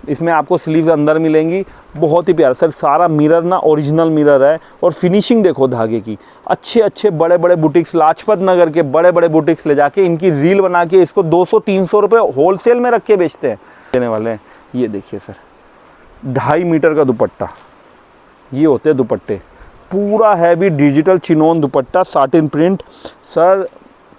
इसमें आपको स्लीव्स अंदर मिलेंगी, बहुत ही प्यारा सर। सारा मिरर ना ओरिजिनल मिरर है, और फिनिशिंग देखो धागे की। अच्छे अच्छे बड़े बड़े बुटीक्स, लाजपत नगर के बड़े बड़े बुटीक्स ले जाके इनकी रील बना के इसको 200-300 रुपये होलसेल में रख के बेचते हैं, देने वाले हैं। ये देखिए सर, 2.5 मीटर का दुपट्टा, ये होते हैं दुपट्टे, पूरा हैवी डिजिटल चिनोन दुपट्टा, satin print. Sir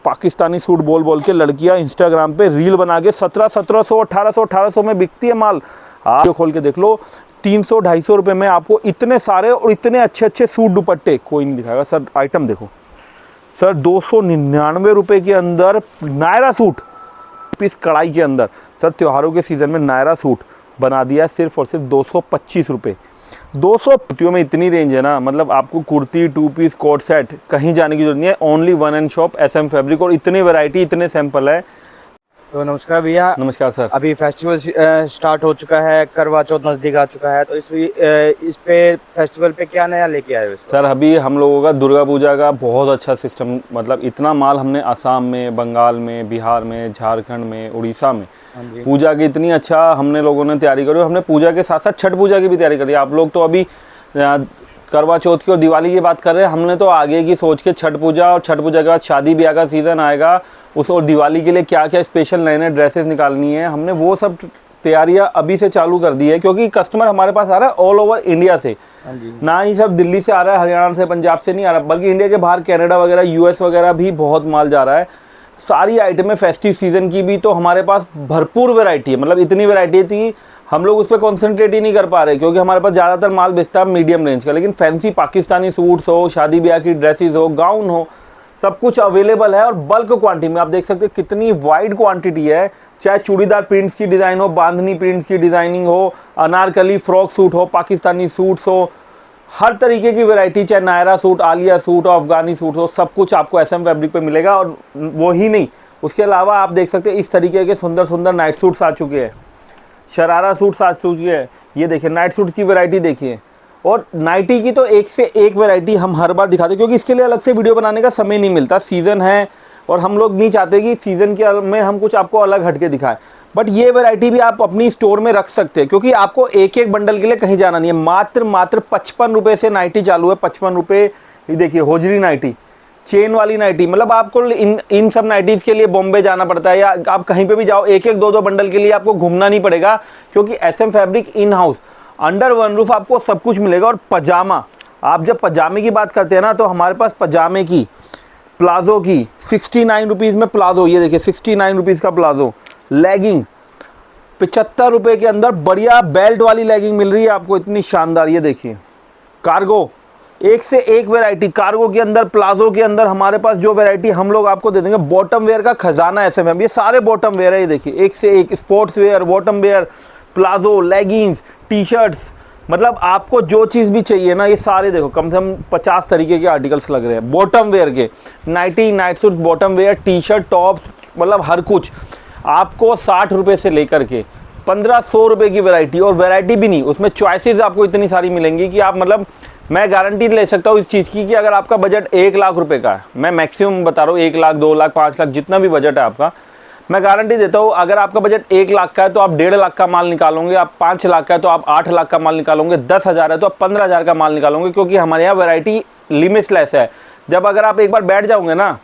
Pakistani suit बोल बोल के लड़कियां इंस्टाग्राम पे रील बना के 1700 1800 में बिकती है माल। आप खोल के देख लो, 300-250 रुपये में आपको इतने सारे और इतने अच्छे अच्छे सूट दुपट्टे कोई नहीं दिखाएगा सर। आइटम देखो सर, 299 रुपये के अंदर नायरा सूट, पीस कढ़ाई के अंदर। सर त्योहारों के सीज़न में नायरा सूट बना दिया सिर्फ और सिर्फ 225 रुपये। 200 कुर्तियों में इतनी रेंज है ना, मतलब आपको कुर्ती, 2 पीस, कोट सेट कहीं जाने की जरूरत नहीं है। Only one and shop SM fabric, और इतनी वैरायटी, इतने सैंपल है। तो नमस्कार भैया। नमस्कार सर। अभी फेस्टिवल स्टार्ट हो चुका है, करवा चौथ नज़दीक आ चुका है, तो इस पे फेस्टिवल पे क्या नया लेके आए हो? सर अभी हम लोगों का दुर्गा पूजा का बहुत अच्छा सिस्टम, मतलब इतना माल हमने असम में, बंगाल में, बिहार में, झारखंड में, उड़ीसा में पूजा की इतनी अच्छा हमने लोगों ने तैयारी करी। हमने पूजा के साथ साथ छठ पूजा की भी तैयारी करी। आप लोग तो अभी करवा चौथ की और दिवाली की बात कर रहे हैं, हमने तो आगे की सोच के छठ पूजा, और छठ पूजा के बाद शादी ब्याह का सीज़न आएगा, उस और दिवाली के लिए क्या क्या स्पेशल नए नए ड्रेसेस निकालनी है, हमने वो सब तैयारियां अभी से चालू कर दी है। क्योंकि कस्टमर हमारे पास आ रहा है ऑल ओवर इंडिया से, ना ही सब दिल्ली से आ रहा है, हरियाणा से, पंजाब से नहीं आ रहा, बल्कि इंडिया के बाहर कनाडा वगैरह, US वगैरह भी बहुत माल जा रहा है। सारी आइटमें फेस्टिव सीज़न की भी तो हमारे पास भरपूर वैरायटी है, मतलब इतनी वैरायटी थी हम लोग उस पर कॉन्सेंट्रेट ही नहीं कर पा रहे, क्योंकि हमारे पास ज़्यादातर माल बेचता है मीडियम रेंज का। लेकिन फैंसी पाकिस्तानी सूट्स हो, शादी ब्याह की ड्रेसेस हो, गाउन हो, सब कुछ अवेलेबल है। और बल्क क्वांटिटी में आप देख सकते हैं कितनी वाइड क्वांटिटी है। चाहे चूड़ीदार प्रिंट्स की डिज़ाइन हो, बांधनी प्रिंट्स की डिज़ाइनिंग हो, अनारकली फ्रॉक सूट हो, पाकिस्तानी सूट्स हो, हर तरीके की वैरायटी, चाहे नायरा सूट, आलिया सूट, अफगानी सूट हो, सब कुछ आपको SM फैब्रिक पे मिलेगा। और वो ही नहीं, उसके अलावा आप देख सकते हैं इस तरीके के सुंदर सुंदर नाइट सूट्स आ चुके हैं, शरारा सूट्स आ चुकी है। ये देखिए नाइट सूट की वैरायटी देखिए, और नाइटी की तो एक से एक वैरायटी हम हर बार दिखाते हैं, क्योंकि इसके लिए अलग से वीडियो बनाने का समय नहीं मिलता। सीज़न है और हम लोग नहीं चाहते कि सीज़न के में हम कुछ आपको अलग हटके दिखाएं। बट ये वैरायटी भी आप अपनी स्टोर में रख सकते हैं, क्योंकि आपको एक एक बंडल के लिए कहीं जाना नहीं है। मात्र 55 रुपये से नाइटी चालू है, 55 रुपये। ये देखिए होजरी नाइटी, चेन वाली नाइटी, मतलब आपको इन सब नाइटीज़ के लिए बॉम्बे जाना पड़ता है, या आप कहीं पे भी जाओ, एक एक 2-2 बंडल के लिए आपको घूमना नहीं पड़ेगा, क्योंकि SM fabric in house under one roof आपको सब कुछ मिलेगा। और पजामा, आप जब पजामे की बात करते हैं ना, तो हमारे पास पजामे की, प्लाजो की 69 रुपीज़ में प्लाजो, ये देखिए 69 रुपीज़ का प्लाजो। लेगिंग 75 रुपये के अंदर बढ़िया बेल्ट वाली लेगिंग मिल रही है आपको, इतनी शानदार। ये देखिए कार्गो, एक से एक वैरायटी कार्गो के अंदर, प्लाजो के अंदर हमारे पास जो वैरायटी हम लोग आपको दे देंगे। बॉटम वेयर का खजाना SM, ये सारे बॉटम वेयर है। ये देखिए एक से एक sports wear, bottom wear, palazzo, leggings, T-shirts, मतलब आपको जो चीज़ भी चाहिए ना, ये सारे देखो कम से कम 50 तरीके के आर्टिकल्स लग रहे हैं बॉटम वेयर के। Nighty, night suit, bottom wear, T-shirt, tops, मतलब हर कुछ आपको 60 रुपये से लेकर के 1500 रुपये की वैरायटी। और वैरायटी भी नहीं, उसमें चॉइसेस आपको इतनी सारी मिलेंगी कि आप, मतलब मैं गारंटी ले सकता हूँ इस चीज़ की कि अगर आपका बजट 1 लाख रुपए का है, मैं मैक्सिमम बता रहा हूँ, 1 लाख, 2 लाख, 5 लाख, जितना भी बजट है आपका, मैं गारंटी देता हूँ अगर आपका बजट 1 लाख का है तो आप 1.5 लाख का माल निकालोगे, आप 5 लाख का है तो आप 8 लाख का माल निकालोगे, 10,000 है तो आप 15,000 का माल निकालोगे, क्योंकि हमारे यहाँ वैरायटी लिमिटलेस है। जब अगर आप एक बार बैठ जाओगे ना,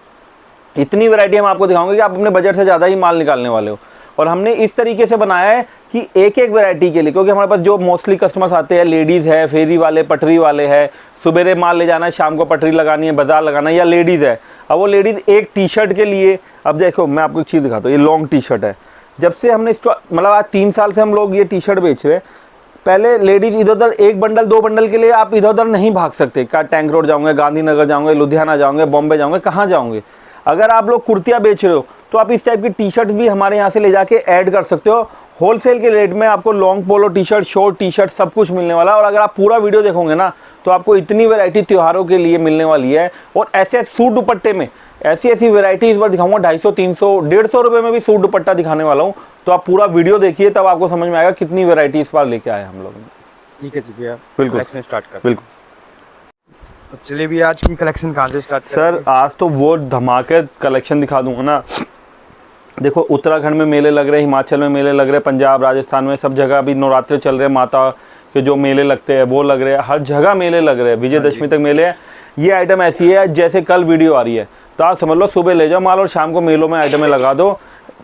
इतनी वैरायटी हम आपको दिखाओगे कि आप अपने बजट से ज़्यादा ही माल निकालने वाले हो। और हमने इस तरीके से बनाया है कि एक एक वैरायटी के लिए, क्योंकि हमारे पास जो मोस्टली कस्टमर्स आते हैं, लेडीज़ है, फेरी वाले, पटरी वाले हैं, सुबेरे माल ले जाना है, शाम को पटरी लगानी है, बाजार लगाना है, या लेडीज़ है। अब वो लेडीज़ एक टी-शर्ट के लिए, अब देखो मैं आपको एक चीज़ दिखाता हूँ, ये लॉन्ग टी-शर्ट है। जब से हमने इसको, मतलब आज 3 साल से हम लोग ये टी-शर्ट बेच रहे हैं। पहले लेडीज़ इधर उधर एक बंडल 2 बंडल के लिए आप इधर उधर नहीं भाग सकते, क्या टैंक रोड जाओगे, गांधीनगर जाओगे, लुधियाना जाओगे, बॉम्बे जाओगे, कहाँ जाओगे। अगर आप लोग कुर्तियाँ बेच रहे हो तो आप इस टाइप की टी-शर्ट भी हमारे यहाँ से ले जाके ऐड कर सकते हो। होलसेल के रेट में आपको long polo T-shirt, short T-shirt सब कुछ मिलने वाला है। और अगर आप पूरा वीडियो देखोगे ना, तो आपको इतनी वैरायटी त्योहारों के लिए मिलने वाली है। और ऐसे सूट दुपट्टे में ऐसी ऐसी वैरायटी इस बार दिखाऊंगा, 250, 300, 150 रुपये में भी सूट दुपट्टा दिखाने वाला हूँ। तो आप पूरा वीडियो देखिए, तब आपको समझ में आएगा कितनी वैरायटी इस बार लेके आए हम लोग। ठीक है जी भैया, बिल्कुल स्टार्ट कर। बिल्कुल, तो चलिए भी आज की कलेक्शन कहाँ से स्टार्ट सर आज तो वो धमाके कलेक्शन दिखा दूंगा ना। देखो उत्तराखंड में मेले लग रहे हैं, हिमाचल में मेले लग रहे हैं, पंजाब राजस्थान में सब जगह अभी नवरात्रे चल रहे हैं, माता के जो मेले लगते हैं वो लग रहे हैं, हर जगह मेले लग रहे हैं, विजयदशमी तक मेले हैं। ये आइटम ऐसी है जैसे कल वीडियो आ रही है, तो आप समझ लो सुबह ले जाओ माल और शाम को मेलों में आइटमें लगा दो।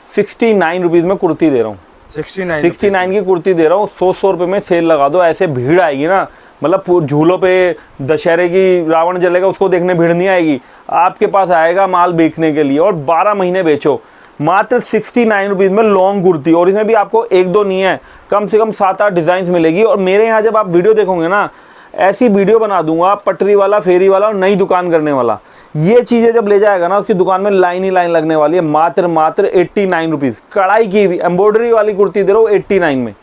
69 रुपीज़ में कुर्ती दे रहा हूँ, 69 की कुर्ती दे रहा हूँ, 100 रुपये में सेल लगा दो। ऐसे भीड़ आएगी ना, मतलब झूलों पे दशहरे की रावण जलेगा उसको देखने भीड़ नहीं आएगी, आपके पास आएगा माल बेचने के लिए। और 12 महीने बेचो मात्र 69 रुपीज़ में लॉन्ग कुर्ती। और इसमें भी आपको एक दो नहीं है, कम से कम 7-8 डिज़ाइंस मिलेगी। और मेरे यहाँ जब आप वीडियो देखोगे ना, ऐसी वीडियो बना दूंगा, पटरी वाला, फेरी वाला और नई दुकान करने वाला, ये चीज़ें जब ले जाएगा ना उसकी दुकान में लाइन ही लाइन लगने वाली है। मात्र 89 रुपीज़ कढ़ाई की हुई एम्ब्रॉयडरी वाली कुर्ती दे रहा हूँ 89 में।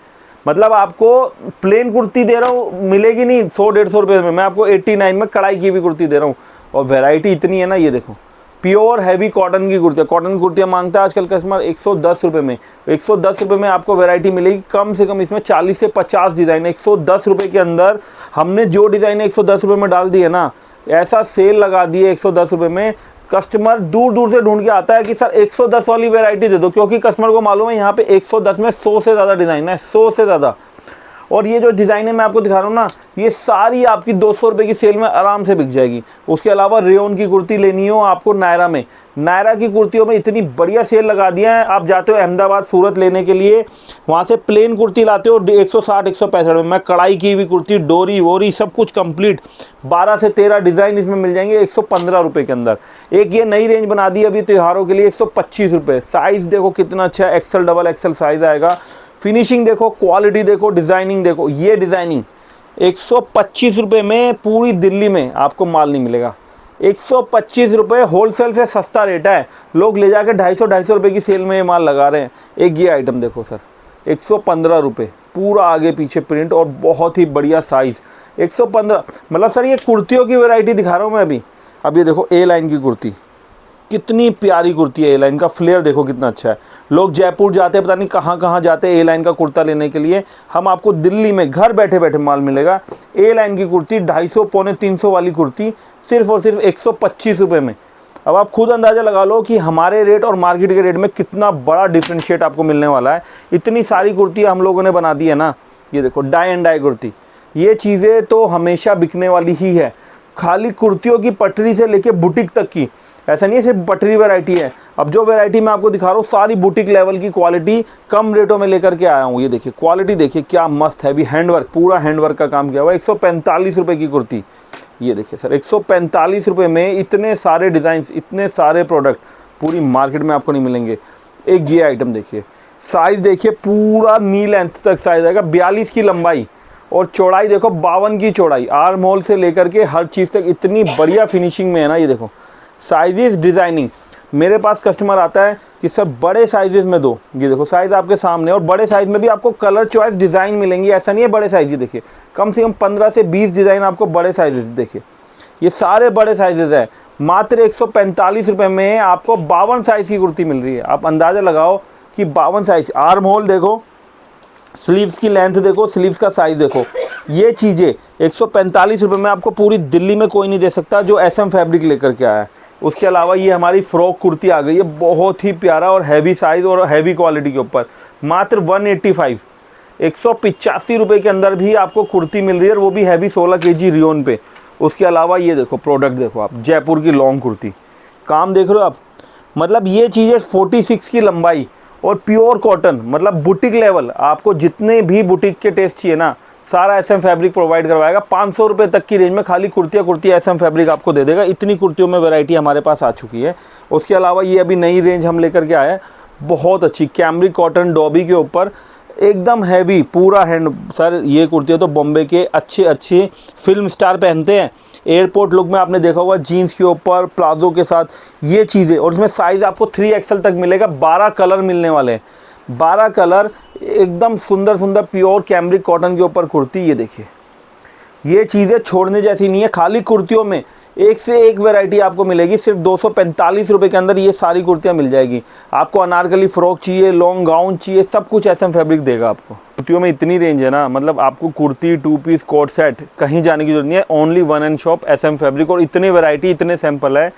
मतलब आपको प्लेन कुर्ती दे रहा हूँ मिलेगी नहीं 100-150 रुपये में, मैं आपको 89 में कढ़ाई की हुई कुर्ती दे रहा हूँ। और वैरायटी इतनी है ना, ये देखो प्योर हैवी कॉटन की कुर्तियाँ, कॉटन कुर्तियाँ मांगता है आजकल कस्टमर 110 रुपये में। 110 रुपये में आपको वैरायटी मिलेगी कम से कम, इसमें 40 से 50 डिज़ाइन। 110 रुपये के अंदर हमने जो डिज़ाइन 110 रुपये में डाल दी है ना, ऐसा सेल लगा दिए 110 रुपये में, कस्टमर दूर दूर से ढूंढ के आता है कि सर 110 वाली वैरायटी दे दो, क्योंकि कस्टमर को मालूम है यहाँ पे 110 में 100 से ज़्यादा डिज़ाइन है, 100 से ज़्यादा। और ये जो डिज़ाइन है मैं आपको दिखा रहा हूँ ना, ये सारी आपकी 200 रुपये की सेल में आराम से बिक जाएगी। उसके अलावा रेयन की कुर्ती लेनी हो आपको नायरा में, नायरा की कुर्तियों में इतनी बढ़िया सेल लगा दिया है। आप जाते हो अहमदाबाद सूरत लेने के लिए, वहाँ से प्लेन कुर्ती लाते हो 160-165 रुपये में, कढ़ाई की हुई कुर्ती, डोरी वोरी सब कुछ कंप्लीट, 12 से 13 डिज़ाइन इसमें मिल जाएंगे 115 रुपये के अंदर। एक ये नई रेंज बना दी अभी त्योहारों के लिए 125 रुपये। साइज़ देखो कितना अच्छा है, XL डबल XL साइज़ आएगा। फिनिशिंग देखो, क्वालिटी देखो, डिज़ाइनिंग देखो। ये डिज़ाइनिंग 125 रुपये में पूरी दिल्ली में आपको माल नहीं मिलेगा। 125 रुपये होलसेल से सस्ता रेट है, लोग ले जाकर 250 रुपये की सेल में ये माल लगा रहे हैं। एक ये आइटम देखो सर, 115 रुपये, पूरा आगे पीछे प्रिंट और बहुत ही बढ़िया साइज़। 115 मतलब सर ये कुर्तियों की वैरायटी दिखा रहा हूँ मैं अभी। अब ये देखो ए लाइन की कुर्ती, कितनी प्यारी कुर्ती है। ए लाइन का फ्लेयर देखो कितना अच्छा है। लोग जयपुर जाते हैं, पता नहीं कहाँ कहाँ जाते हैं ए लाइन का कुर्ता लेने के लिए, हम आपको दिल्ली में घर बैठे बैठे माल मिलेगा। ए लाइन की कुर्ती 250-300 वाली कुर्ती सिर्फ और सिर्फ 125 रुपये में। अब आप खुद अंदाज़ा लगा लो कि हमारे रेट और मार्केट के रेट में कितना बड़ा डिफ्रेंशिएट आपको मिलने वाला है। इतनी सारी कुर्तियाँ हम लोगों ने बना दी है ना। ये देखो डाई एंड डाई कुर्ती, ये चीज़ें तो हमेशा बिकने वाली ही है। खाली कुर्तियों की पटरी से लेके बुटीक तक की, ऐसा नहीं है सिर्फ पटरी वैरायटी है। अब जो वैरायटी मैं आपको दिखा रहा हूँ सारी बुटीक लेवल की क्वालिटी कम रेटों में लेकर के आया हूँ। ये देखिए क्वालिटी देखिए क्या मस्त है, अभी हैंडवर्क, पूरा हैंडवर्क का काम किया हुआ है। 145 रुपये की कुर्ती, ये देखिए सर 145 रुपये में इतने सारे डिज़ाइंस, इतने सारे प्रोडक्ट पूरी मार्केट में आपको नहीं मिलेंगे। एक ये आइटम देखिए, साइज़ देखिए पूरा नी लेंथ तक साइज़ आएगा, 42 की लंबाई और चौड़ाई देखो 52 की चौड़ाई, आर्म होल से लेकर के हर चीज़ तक इतनी बढ़िया फिनिशिंग में है ना। ये देखो साइजेस, डिज़ाइनिंग, मेरे पास कस्टमर आता है कि सब बड़े साइजेस में दो। ये देखो साइज़ आपके सामने, और बड़े साइज़ में भी आपको कलर चॉइस डिज़ाइन मिलेंगी, ऐसा नहीं है बड़े साइज़। ये देखिए कम से कम 15 से 20 डिज़ाइन आपको बड़े साइजेस, देखिए ये सारे बड़े साइजेस हैं। मात्र 145 रुपये में आपको 52 साइज़ की कुर्ती मिल रही है। आप अंदाज़ा लगाओ कि 52 साइज़, आर्म होल देखो, स्लीव्स की लेंथ देखो, स्लीव्स का साइज़ देखो। ये चीज़ें 145 रुपये में आपको पूरी दिल्ली में कोई नहीं दे सकता जो SM फैब्रिक लेकर के आया है। उसके अलावा ये हमारी फ्रॉक कुर्ती आ गई है, बहुत ही प्यारा और हैवी साइज़ और हैवी क्वालिटी के ऊपर, मात्र 185, 185 रुपये के अंदर भी आपको कुर्ती मिल रही है, और वो भी हैवी 16 kg रियोन पे। उसके अलावा ये देखो प्रोडक्ट देखो आप, जयपुर की लॉन्ग कुर्ती, काम देख रहे हो आप, मतलब ये चीज़ें 46 की लंबाई और प्योर कॉटन, मतलब बुटीक लेवल। आपको जितने भी बुटीक के टेस्ट चाहिए ना, सारा SM फैब्रिक प्रोवाइड करवाएगा। 500 रुपये तक की रेंज में खाली कुर्तियाँ SM फैब्रिक आपको दे देगा। इतनी कुर्तियों में वैरायटी हमारे पास आ चुकी है। उसके अलावा ये अभी नई रेंज हम लेकर के आए हैं, बहुत अच्छी कैमरिक कॉटन डॉबी के ऊपर, एकदम हैवी पूरा हैंड। सर ये कुर्तियाँ तो बॉम्बे के अच्छे फिल्म स्टार पहनते हैं, एयरपोर्ट लुक में आपने देखा होगा, जीन्स के ऊपर प्लाजो के साथ ये चीज़ें। और इसमें साइज़ आपको 3XL तक मिलेगा, 12 कलर मिलने वाले हैं, 12 कलर, एकदम सुंदर सुंदर प्योर कैमरिक कॉटन के ऊपर कुर्ती। ये देखिए ये चीज़ें छोड़ने जैसी नहीं है। खाली कुर्तियों में एक से एक वैरायटी आपको मिलेगी। सिर्फ 245 रुपये के अंदर ये सारी कुर्तियाँ मिल जाएगी। आपको अनारकली फ्रॉक चाहिए, लॉन्ग गाउन चाहिए, सब कुछ SM फैब्रिक देगा आपको। कुर्तियों में इतनी रेंज है ना, मतलब आपको कुर्ती, 2 पीस, कोट सेट कहीं जाने की जरूरत नहीं है। Only 1 and shop SM fabric, और इतनी वैरायटी, इतने सैंपल है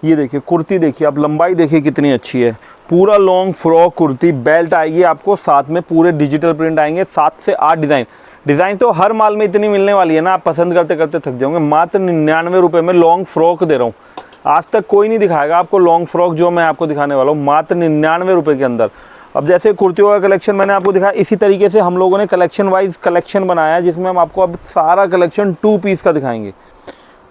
ये देखिए कुर्ती, देखिए आप लंबाई देखिए कितनी अच्छी है, पूरा लॉन्ग फ्रॉक कुर्ती, बेल्ट आएगी आपको साथ में, पूरे डिजिटल प्रिंट आएंगे, 7 से 8 डिज़ाइन तो हर माल में इतनी मिलने वाली है ना, आप पसंद करते करते थक जाओगे। मात्र 99 रुपये में लॉन्ग फ्रॉक दे रहा हूँ। आज तक कोई नहीं दिखाएगा आपको लॉन्ग फ्रॉक जो मैं आपको दिखाने वाला हूँ, मात्र 99 रुपये के अंदर। अब जैसे कुर्तियों का कलेक्शन मैंने आपको दिखाया, इसी तरीके से हम लोगों ने कलेक्शन वाइज कलेक्शन बनाया है, जिसमें हम आपको अब सारा कलेक्शन 2 पीस का दिखाएंगे।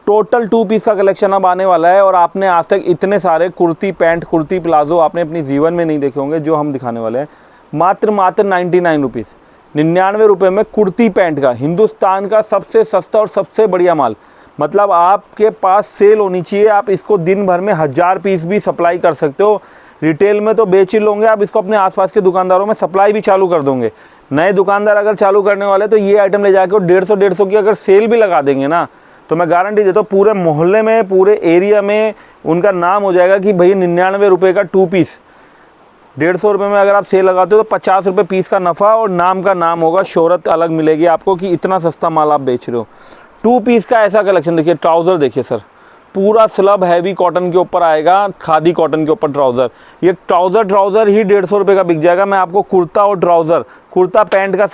टोटल 2 पीस का कलेक्शन अब आने वाला है, और आपने आज तक इतने सारे कुर्ती पैंट, कुर्ती प्लाजो आपने अपनी जीवन में नहीं देखे होंगे जो हम दिखाने वाले हैं। मात्र 99 रुपीज़, 99 रुपये में कुर्ती पैंट का हिंदुस्तान का सबसे सस्ता और सबसे बढ़िया माल। मतलब आपके पास सेल होनी चाहिए, आप इसको दिन भर में 1000 पीस भी सप्लाई कर सकते हो। रिटेल में तो बेच ही लोगे, आप इसको अपने आसपास के दुकानदारों में सप्लाई भी चालू कर दोगे। नए दुकानदार अगर चालू करने वाले तो ये आइटम ले जाके 150 की अगर सेल भी लगा देंगे ना, तो मैं गारंटी देता हूँ पूरे मोहल्ले में, पूरे एरिया में उनका नाम हो जाएगा कि भैया 99 रुपये का 2 पीस। 150 रुपये में अगर आप सेल लगाते हो तो 50 रुपये पीस का नफ़ा, और नाम का नाम होगा, शोहरत अलग मिलेगी आपको कि इतना सस्ता माल आप बेच रहे हो। 2 पीस का ऐसा कलेक्शन देखिए। ट्राउज़र देखिए सर, पूरा स्लब हैवी कॉटन के ऊपर आएगा, खादी कॉटन के ऊपर ट्राउज़र। ये ट्राउज़र ही 150 रुपये का बिक जाएगा। मैं आपको कुर्ता और ट्राउज़र, कुर्ता पैंट का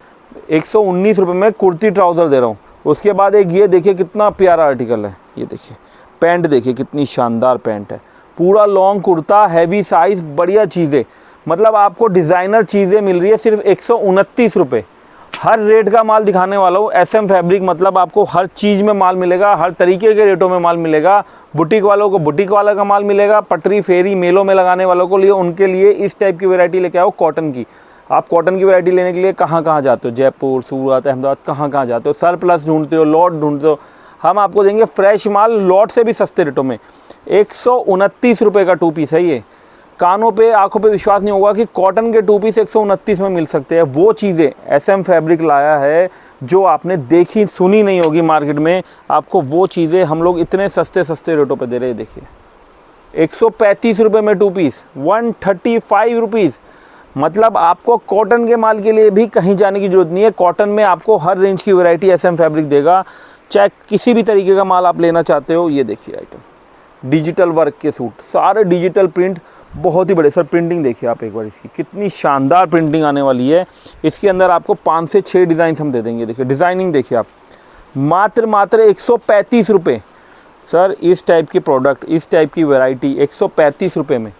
119 रुपये में कुर्ती ट्राउज़र दे रहा हूँ। उसके बाद एक ये देखिए कितना प्यारा आर्टिकल है, ये देखिए पैंट, देखिए कितनी शानदार पैंट है, पूरा लॉन्ग कुर्ता, हैवी साइज़, बढ़िया चीज़ें। मतलब आपको डिज़ाइनर चीज़ें मिल रही है सिर्फ 129 रुपये। हर रेट का माल दिखाने वाला हूँ। SM फैब्रिक, मतलब आपको हर चीज़ में माल मिलेगा, हर तरीके के रेटों में माल मिलेगा। बुटीक वालों को बुटीक वाला का माल मिलेगा, पटरी फेरी मेलों में लगाने वालों को लिए, उनके लिए इस टाइप की वैरायटी लेके आओ कॉटन की। आप कॉटन की वैरायटी लेने के लिए कहाँ कहाँ जाते हो, जयपुर, सूरत, अहमदाबाद, कहाँ कहाँ जाते हो, सरप्लस ढूंढते हो, लॉट ढूंढते हो। हम आपको देंगे फ्रेश माल लॉट से भी सस्ते रेटों में। 129 रुपये का 2 पीस है ये। कानों पे, आंखों पे विश्वास नहीं होगा कि कॉटन के 2 पीस 129 में मिल सकते हैं। वो चीज़ें SM फैब्रिक लाया है जो आपने देखी सुनी नहीं होगी मार्केट में। आपको वो चीज़ें हम लोग इतने सस्ते रेटों पे दे रहे हैं। देखिए 135 रुपये में 2 पीस, 135 रुपीज़। मतलब आपको कॉटन के माल के लिए भी कहीं जाने की ज़रूरत नहीं है। कॉटन में आपको हर रेंज की वैरायटी SM फैब्रिक देगा, चाहे किसी भी तरीके का माल आप लेना चाहते हो। ये देखिए आइटम, डिजिटल वर्क के सूट, सारे डिजिटल प्रिंट, बहुत ही बड़े। सर प्रिंटिंग देखिए आप एक बार, इसकी कितनी शानदार प्रिंटिंग आने वाली है। इसके अंदर आपको 5 से 6 डिज़ाइन हम दे देंगे। देखिए डिज़ाइनिंग देखिए आप, मात्र 135 रुपये। सर इस टाइप के प्रोडक्ट, इस टाइप की वैरायटी 135 रुपये में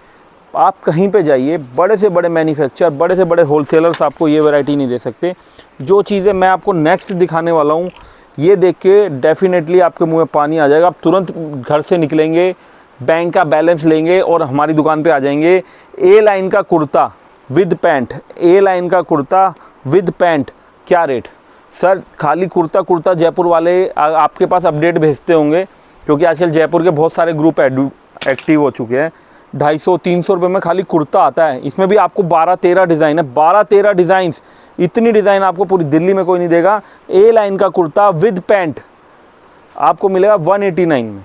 आप कहीं पे जाइए, बड़े से बड़े मैन्युफैक्चर, बड़े से बड़े होलसेलर्स आपको ये वैरायटी नहीं दे सकते। जो चीज़ें मैं आपको नेक्स्ट दिखाने वाला हूँ, ये देख के डेफिनेटली आपके मुँह में पानी आ जाएगा। आप तुरंत घर से निकलेंगे, बैंक का बैलेंस लेंगे और हमारी दुकान पे आ जाएंगे। A लाइन का kurta with pant, A line का कुर्ता विद पैंट, क्या रेट सर? खाली कुर्ता जयपुर वाले आपके पास अपडेट भेजते होंगे, क्योंकि आजकल जयपुर के बहुत सारे ग्रुप एक्टिव हो चुके हैं। 250-300 रुपये में खाली कुर्ता आता है। इसमें भी आपको 12-13 डिज़ाइन है, 12-13 डिज़ाइन। इतनी डिज़ाइन आपको पूरी दिल्ली में कोई नहीं देगा। A लाइन का कुर्ता विद पैंट आपको मिलेगा 189 में,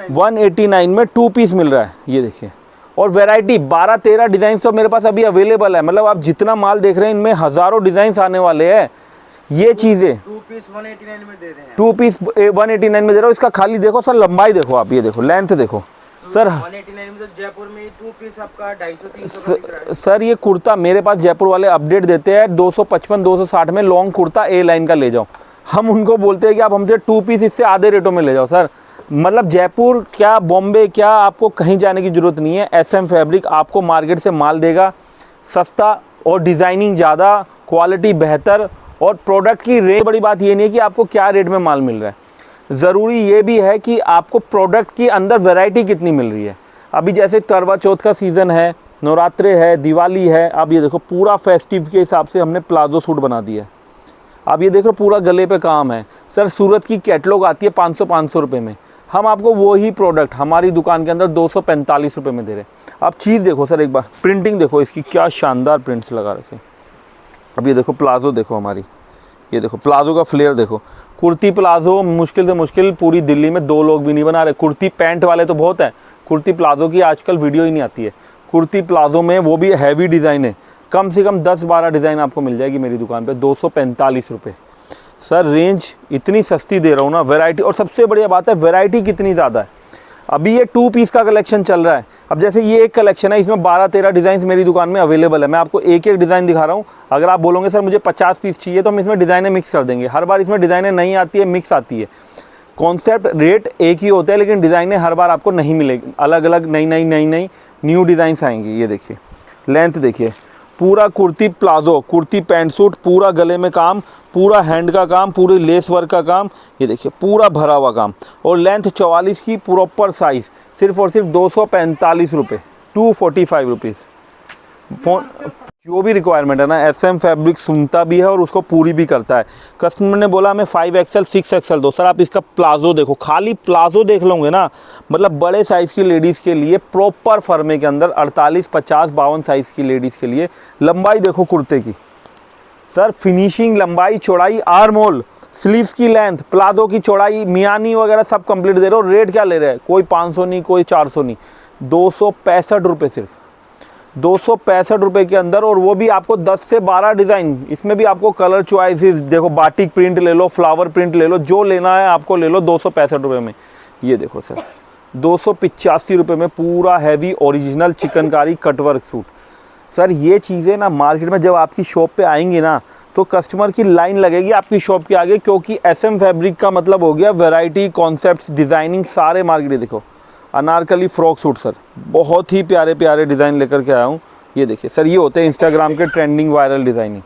189 में 2 पीस मिल रहा है। ये देखिए, और वैरायटी 12-13 डिज़ाइन तो मेरे पास अभी अवेलेबल है। मतलब आप जितना माल देख रहे हैं इनमें हज़ारों डिज़ाइन आने वाले हैं। ये चीज़ें 2 पीस 189 में दे रहे हैं, 2 पीस 189 में दे रहा हूँ। इसका खाली देखो सर, लंबाई देखो आप, ये देखो लेंथ देखो सर। 189 में तो जयपुर में 2 पीस आपका 250-300 का बिक रहा है। सर ये कुर्ता मेरे पास जयपुर वाले अपडेट देते हैं 255-260 में लॉन्ग कुर्ता A लाइन का ले जाओ। हम उनको बोलते हैं कि आप हमसे 2 पीस इससे आधे रेटों में ले जाओ। सर मतलब जयपुर क्या, बॉम्बे क्या, आपको कहीं जाने की ज़रूरत नहीं है। SM फैब्रिक आपको मार्केट से माल देगा सस्ता, और डिज़ाइनिंग ज़्यादा, क्वालिटी बेहतर, और प्रोडक्ट की रेट। बड़ी बात ये नहीं है कि आपको क्या रेट में माल मिल रहा है, ज़रूरी ये भी है कि आपको प्रोडक्ट की अंदर वैरायटी कितनी मिल रही है। अभी जैसे करवा चौथ का सीज़न है, नवरात्रे है, दिवाली है। अब ये देखो पूरा फेस्टिव के हिसाब से हमने प्लाजो सूट बना दिया है। अब ये देखो पूरा गले पे काम है। सर सूरत की कैटलॉग आती है 500 रुपये में, हम आपको वही प्रोडक्ट हमारी दुकान के अंदर 245 रुपये में दे रहे हैं। आप चीज़ देखो सर एक बार, प्रिंटिंग देखो इसकी, क्या शानदार प्रिंट्स लगा रखे। अब ये देखो प्लाजो देखो हमारी, ये देखो प्लाजो का फ्लेयर देखो। कुर्ती प्लाजो मुश्किल से मुश्किल पूरी दिल्ली में 2 लोग भी नहीं बना रहे। कुर्ती पैंट वाले तो बहुत हैं, कुर्ती प्लाजो की आजकल वीडियो ही नहीं आती है। कुर्ती प्लाजो में वो भी हैवी डिज़ाइन है, कम से कम 10-12 डिज़ाइन आपको मिल जाएगी मेरी दुकान पे 245 रुपये। सर रेंज इतनी सस्ती दे रहा हूँ ना, वैरायटी, और सबसे बढ़िया बात है वैरायटी कितनी ज़्यादा है। अभी ये 2 पीस का कलेक्शन चल रहा है। अब जैसे ये एक कलेक्शन है, इसमें 12-13 डिज़ाइन मेरी दुकान में अवेलेबल है। मैं आपको एक एक डिज़ाइन दिखा रहा हूँ। अगर आप बोलोगे सर मुझे 50 पीस चाहिए तो हम इसमें डिज़ाइनें मिक्स कर देंगे। हर बार इसमें डिज़ाइनें नहीं आती है, मिक्स आती है। कॉन्सेप्ट रेट एक ही होता है, लेकिन डिज़ाइनें हर बार आपको नहीं मिलेगी, अलग अलग नई न्यू डिज़ाइंस आएंगी। ये देखिए लेंथ देखिए, पूरा kurti palazzo, kurti pant suit, पूरा गले में काम, पूरा हैंड का काम, पूरी लेस वर्क का काम। ये देखिए पूरा भरा हुआ काम, और लेंथ 44 की प्रॉपर साइज़, सिर्फ और सिर्फ 245 रुपये, 245 रुपीज़। फोन जो भी रिक्वायरमेंट है ना, SM फैब्रिक सुनता भी है और उसको पूरी भी करता है। कस्टमर ने बोला हमें 5XL 6XL दो। सर आप इसका प्लाजो देखो, खाली प्लाजो देख लोगे ना, मतलब बड़े साइज़ की लेडीज़ के लिए प्रॉपर फर्मे के अंदर 48, 50, 52 साइज़ की लेडीज़ के लिए। लंबाई देखो कुर्ते की सर, फिनिशिंग, लंबाई, चौड़ाई, आर्म होल, स्लीव्स की लेंथ, प्लाजो की चौड़ाई, मियानी वगैरह सब कंप्लीट दे रहे हो। रेट क्या ले रहे हैं, कोई 500 नहीं, कोई 400 नहीं, 265 रुपये, सिर्फ 265 रुपये के अंदर। और वो भी आपको 10 से 12 डिज़ाइन, इसमें भी आपको कलर चॉइसेस देखो, बाटिक प्रिंट ले लो, फ्लावर प्रिंट ले लो, जो लेना है आपको ले लो 265 रुपये में। ये देखो सर 285 रुपये में पूरा heavy original chikankari cutwork suit. Sir ये चीज़ें ना मार्केट में जब आपकी शॉप पे आएंगी ना, तो कस्टमर की लाइन लगेगी आपकी शॉप के आगे, क्योंकि SM फैब्रिक का मतलब हो गया वैरायटी, कॉन्सेप्ट्स, डिज़ाइनिंग सारे मार्केट। देखो अनारकली फ्रॉक सूट सर, बहुत ही प्यारे प्यारे डिज़ाइन लेकर के आया हूँ। ये देखिए सर, ये होते हैं इंस्टाग्राम के ट्रेंडिंग वायरल डिज़ाइनिंग।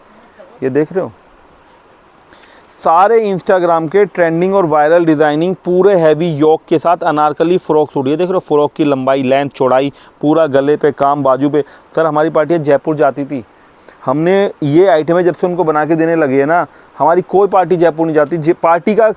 ये देख रहे हो, सारे इंस्टाग्राम के ट्रेंडिंग और वायरल डिज़ाइनिंग, पूरे हैवी योक के साथ अनारकली फ्रॉक सूट। ये देख रहे हो, फ्रॉक की लंबाई, लेंथ, चौड़ाई, पूरा गले पे काम, बाजू पे। सर हमारी पार्टी जयपुर जाती थी, हमने ये आइटमें जब से उनको बना के देने लगे है ना, हमारी कोई पार्टी जयपुर नहीं जाती। पार्टी का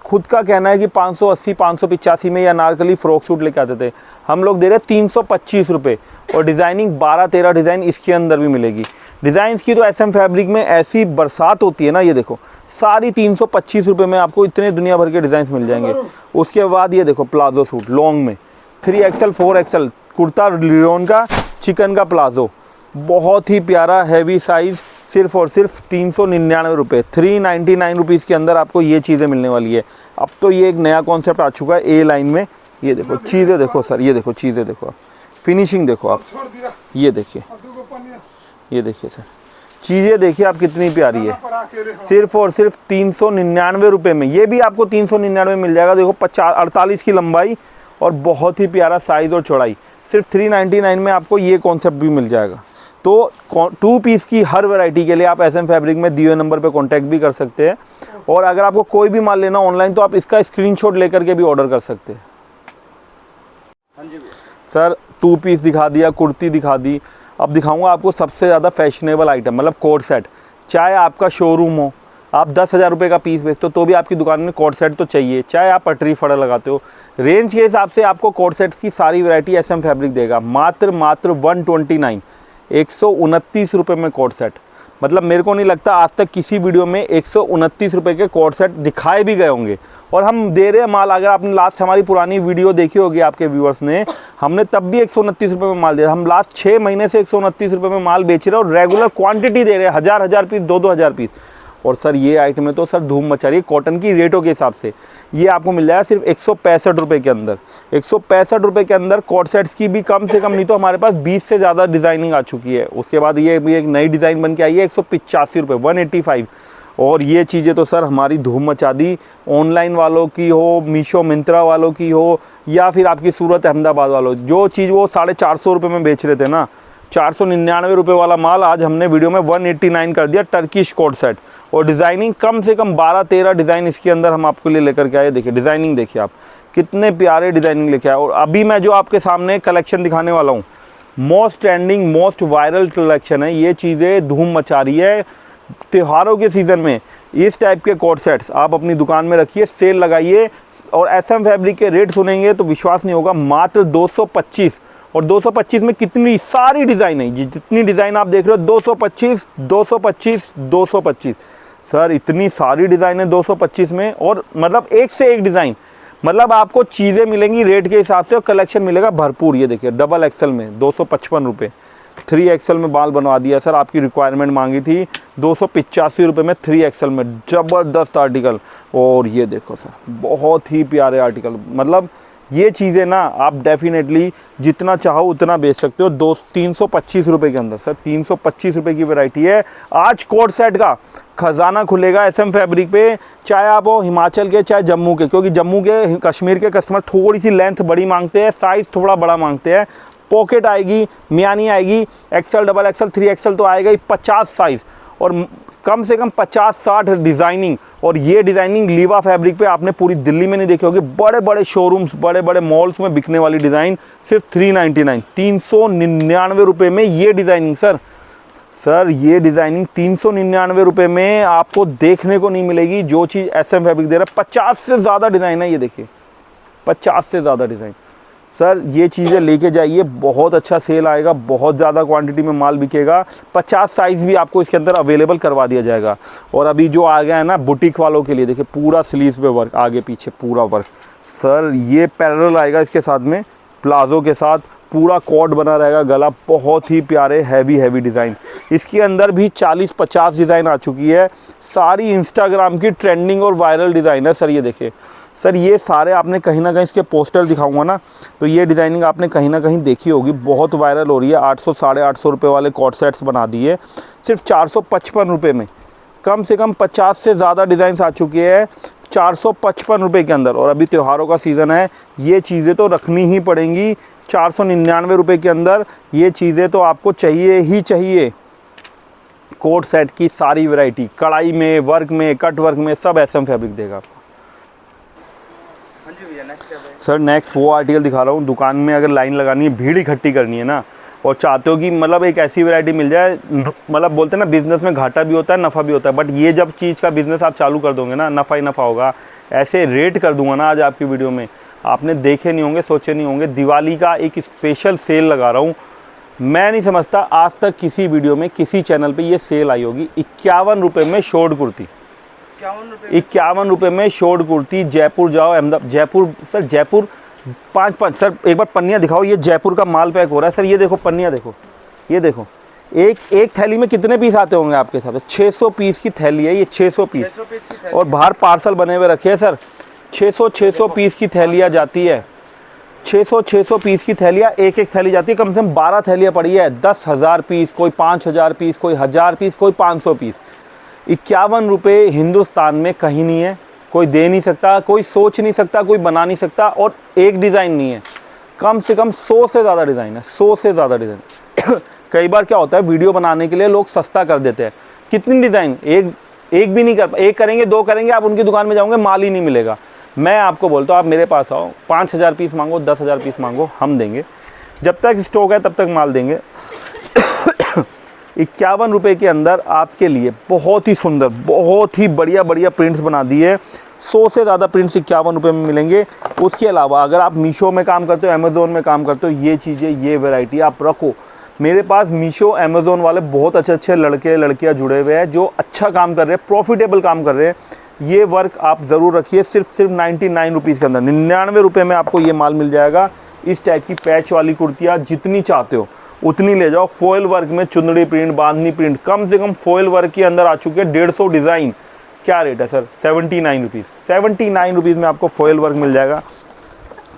खुद का कहना है कि 580, 585 में ये अनारकली फ्रॉक सूट लेके आते थे, हम लोग दे रहे 325 रुपये। और डिज़ाइनिंग 12-13 डिज़ाइन इसके अंदर भी मिलेगी। डिज़ाइंस की तो SM फैब्रिक में ऐसी बरसात होती है ना, ये देखो सारी 325 रुपये में आपको इतने दुनिया भर के डिज़ाइंस मिल जाएंगे। उसके बाद ये देखो प्लाजो सूट लॉन्ग में, 3XL 4XL कुर्ता लियोन का, चिकन का प्लाजो, बहुत ही प्यारा हैवी साइज़, सिर्फ और सिर्फ 399 रुपये, 399 रुपीज़ के अंदर आपको ये चीज़ें मिलने वाली है। अब तो ये एक नया कॉन्सेप्ट आ चुका है A लाइन में। ये देखो चीज़ें देखो सर, ये देखो चीज़ें देखो आप, फिनिशिंग देखो आप, ये देखिए, ये देखिए सर चीज़ें देखिए आप कितनी प्यारी है, सिर्फ और सिर्फ 399 रुपये में। ये भी आपको 399 मिल जाएगा। देखो 48 की लंबाई और बहुत ही प्यारा साइज़ और चौड़ाई, सिर्फ 399 में आपको ये कॉन्सेप्ट भी मिल जाएगा। तो 2 पीस की हर वैरायटी के लिए आप SM फैब्रिक में दिए हुए नंबर पे कांटेक्ट भी कर सकते हैं। और अगर आपको कोई भी माल लेना ऑनलाइन, तो आप इसका स्क्रीनशॉट लेकर के भी ऑर्डर कर सकते हैं। सर 2 पीस दिखा दिया, कुर्ती दिखा दी, अब दिखाऊंगा आपको सबसे ज़्यादा फैशनेबल आइटम, मतलब कोट सेट। चाहे आपका शोरूम हो, आप 10,000 रुपये का पीस बेचते हो तो भी आपकी दुकान में कोट सेट तो चाहिए। चाहे आप पटरी फड़ा लगाते हो, रेंज के हिसाब से आपको कोट सेट्स की सारी वैरायटी SM फैब्रिक देगा। मात्र 129, 129 रुपये में कोट सेट। मतलब मेरे को नहीं लगता आज तक किसी वीडियो में 129 रुपये के कोट सेट दिखाए भी गए होंगे। और हम दे रहे हैं माल, अगर आपने लास्ट हमारी पुरानी वीडियो देखी होगी आपके व्यूअर्स ने, हमने तब भी 129 रुपये में माल दिया। हम लास्ट 6 महीने से 129 रुपये में माल बेच रहे हैं और रेगुलर क्वांटिटी दे रहे हैं, 1000 पीस, 2-2 पीस। और सर ये आइटम में तो सर धूम मचा रही है कॉटन की रेटों के हिसाब से। ये आपको मिल जाएगा सिर्फ 165 रुपये के अंदर। 165 रुपये के अंदर कोट सेट्स की भी कम से कम नहीं तो हमारे पास 20 से ज़्यादा डिज़ाइनिंग आ चुकी है। उसके बाद ये भी एक नई डिज़ाइन बन के आई है 185 रुपये, 185। और ये चीज़ें तो सर हमारी धूम मचा दी। ऑनलाइन वालों की हो, मीशो मिंत्रा वालों की हो, या फिर आपकी सूरत अहमदाबाद वालों, जो चीज़ वो 450 रुपये में बेच रहे थे ना, 499 रुपये वाला माल आज हमने वीडियो में 189 कर दिया, टर्किश कोट सेट। और डिज़ाइनिंग कम से कम 12-13 डिज़ाइन इसके अंदर हम आपके लिए लेकर के आए। देखिए डिज़ाइनिंग देखिए आप, कितने प्यारे डिज़ाइनिंग लेके आए। और अभी मैं जो आपके सामने कलेक्शन दिखाने वाला हूँ, most trending, most viral collection है। ये चीज़ें धूम मचा रही है त्योहारों के सीज़न में। इस टाइप के कोट सेट्स आप अपनी दुकान में रखिए, सेल लगाइए। और SM फैब्रिक के रेट सुनेंगे तो विश्वास नहीं होगा, मात्र 225। और 225 में कितनी सारी डिज़ाइन है, जितनी डिज़ाइन आप देख रहे हो 225, 225, 225। सर इतनी सारी डिज़ाइन है 225 में, और मतलब एक से एक डिज़ाइन, मतलब आपको चीज़ें मिलेंगी रेट के हिसाब से और कलेक्शन मिलेगा भरपूर। ये देखिए डबल XL में 255 रुपये, 3XL में बाल बनवा दिया सर। आपकी रिक्वायरमेंट मांगी थी 285 रुपये में 3XL में, ज़बरदस्त आर्टिकल। और ये देखो सर बहुत ही प्यारे आर्टिकल, मतलब ये चीज़ें ना आप डेफिनेटली जितना चाहो उतना बेच सकते हो। 325 रुपये के अंदर सर, 325 रुपये की वैरायटी है। आज कोट सेट का खजाना खुलेगा SM फैब्रिक पे, चाहे आप हो हिमाचल के चाहे जम्मू के, क्योंकि जम्मू के कश्मीर के कस्टमर थोड़ी सी लेंथ बड़ी मांगते हैं, साइज़ थोड़ा बड़ा मांगते हैं। पॉकेट आएगी, मियानी आएगी, XL, XXL, 3XL तो आएगा ही, 50 साइज़ और कम से कम 50-60 डिज़ाइनिंग। और ये डिज़ाइनिंग लीवा फैब्रिक पे आपने पूरी दिल्ली में नहीं देखी होगी। बड़े बड़े शोरूम्स, बड़े बड़े मॉल्स में बिकने वाली डिज़ाइन सिर्फ 399, 399 रुपये में ये डिज़ाइनिंग सर ये डिज़ाइनिंग 399 रुपये में आपको देखने को नहीं मिलेगी। जो चीज़ SM फैब्रिक दे रहा है, 50 से ज़्यादा डिज़ाइन है, ये देखिए 50 से ज़्यादा डिज़ाइन। सर ये चीज़ें लेके जाइए, बहुत अच्छा सेल आएगा, बहुत ज़्यादा क्वांटिटी में माल बिकेगा। 50 साइज़ भी आपको इसके अंदर अवेलेबल करवा दिया जाएगा। और अभी जो आ गया है ना बुटीक वालों के लिए, देखिए पूरा स्लीव्स पे वर्क, आगे पीछे पूरा वर्क। सर ये पैरेलल आएगा इसके साथ में, प्लाजो के साथ पूरा कॉर्ड बना रहेगा, गला बहुत ही प्यारे हैवी डिज़ाइन। इसके अंदर भी 40-50 डिज़ाइन आ चुकी है, सारी इंस्टाग्राम की ट्रेंडिंग और वायरल डिज़ाइन है। सर ये देखिए सर, ये सारे आपने कहीं ना कहीं इसके पोस्टर दिखाऊंगा ना, तो ये डिज़ाइनिंग आपने कहीं ना कहीं देखी होगी, बहुत वायरल हो रही है। 800-850 रुपये वाले कॉर्ड सेट्स बना दिए सिर्फ 455 रुपये में। कम से कम 50 से ज़्यादा डिज़ाइंस आ चुके हैं 455 रुपये के अंदर। और अभी त्योहारों का सीज़न है, ये चीज़ें तो रखनी ही पड़ेंगी। 499 रुपये के अंदर ये चीज़ें तो आपको चाहिए ही चाहिए। कोट सेट की सारी वैरायटी, कढ़ाई में, वर्क में, कट वर्क में, सब SM फैब्रिक देगा आपको। सर नेक्स्ट वो आर्टिकल दिखा रहा हूँ। दुकान में अगर लाइन लगानी है, भीड़ इकट्ठी करनी है ना, और चाहते हो कि मतलब एक ऐसी वैरायटी मिल जाए, मतलब बोलते हैं ना बिज़नेस में घाटा भी होता है नफ़ा भी होता है, बट ये जब चीज़ का बिज़नेस आप चालू कर दोगे ना, नफ़ा ही नफ़ा होगा। ऐसे रेट कर दूंगा ना आज आपकी वीडियो में, आपने देखे नहीं होंगे, सोचे नहीं होंगे। दिवाली का एक स्पेशल सेल लगा रहा हूँ। मैं नहीं समझता आज तक किसी वीडियो में किसी चैनल पे ये सेल आई होगी। 51 रुपये में शॉर्ट कुर्ती, 51 रुपये में शॉर्ट कुर्ती। जयपुर जाओ, अहमदाबाद, जयपुर सर, जयपुर 5-5 सर, एक बार पन्नियाँ दिखाओ। ये जयपुर का माल पैक हो रहा है सर, ये देखो पन्नियाँ देखो, ये देखो। एक थैली में कितने पीस आते होंगे आपके हिसाब से? 600 पीस की थैली है ये, 600 पीस। और बाहर पार्सल बने हुए रखे हैं सर, 600 पीस की थैलियाँ जाती है। 600 पीस की थैलियाँ, एक थैली जाती है, कम से कम 12 थैलियाँ पड़ी है। 10,000 पीस, कोई 5,000 पीस, कोई 1,000 पीस, कोई 500 पीस। 51 रुपये हिंदुस्तान में कहीं नहीं है, कोई दे नहीं सकता, कोई सोच नहीं सकता, कोई बना नहीं सकता। और एक डिज़ाइन नहीं है, कम से कम 100 से ज़्यादा डिज़ाइन है, 100 से ज़्यादा डिज़ाइन। कई बार क्या होता है, वीडियो बनाने के लिए लोग सस्ता कर देते हैं। कितनी डिज़ाइन, एक भी नहीं कर, एक करेंगे, दो करेंगे, आप उनकी दुकान में जाओगे, माल ही नहीं मिलेगा। मैं आपको बोलता हूँ आप मेरे पास आओ, 5,000 पीस मांगो, 10,000 पीस मांगो, हम देंगे। जब तक स्टॉक है तब तक माल देंगे। 51 रुपये के अंदर आपके लिए बहुत ही सुंदर, बहुत ही बढ़िया प्रिंट्स बना दिए। 100 से ज़्यादा प्रिंट्स 51 रुपये में मिलेंगे। उसके अलावा अगर आप मीशो में काम करते हो, अमेज़ोन में काम करते हो, ये चीज़ें, ये वैरायटी आप रखो। मेरे पास मीशो, अमेज़ोन वाले बहुत अच्छे लड़के लड़कियां जुड़े हुए हैं जो अच्छा काम कर रहे हैं, प्रॉफिटेबल काम कर रहे हैं। ये वर्क आप ज़रूर रखिए। सिर्फ 99 रुपीज़ के अंदर, 99 रुपये में आपको ये माल मिल जाएगा। इस टाइप की पैच वाली कुर्तियाँ जितनी चाहते हो उतनी ले जाओ। फॉयल वर्क में चुंदड़ी प्रिंट, बांधनी प्रिंट, कम से कम फॉयल वर्क के अंदर आ चुके हैं 150 डिज़ाइन। क्या रेट है सर? 79 रुपीज़। 79 रुपीज़ में आपको फॉयल वर्क मिल जाएगा।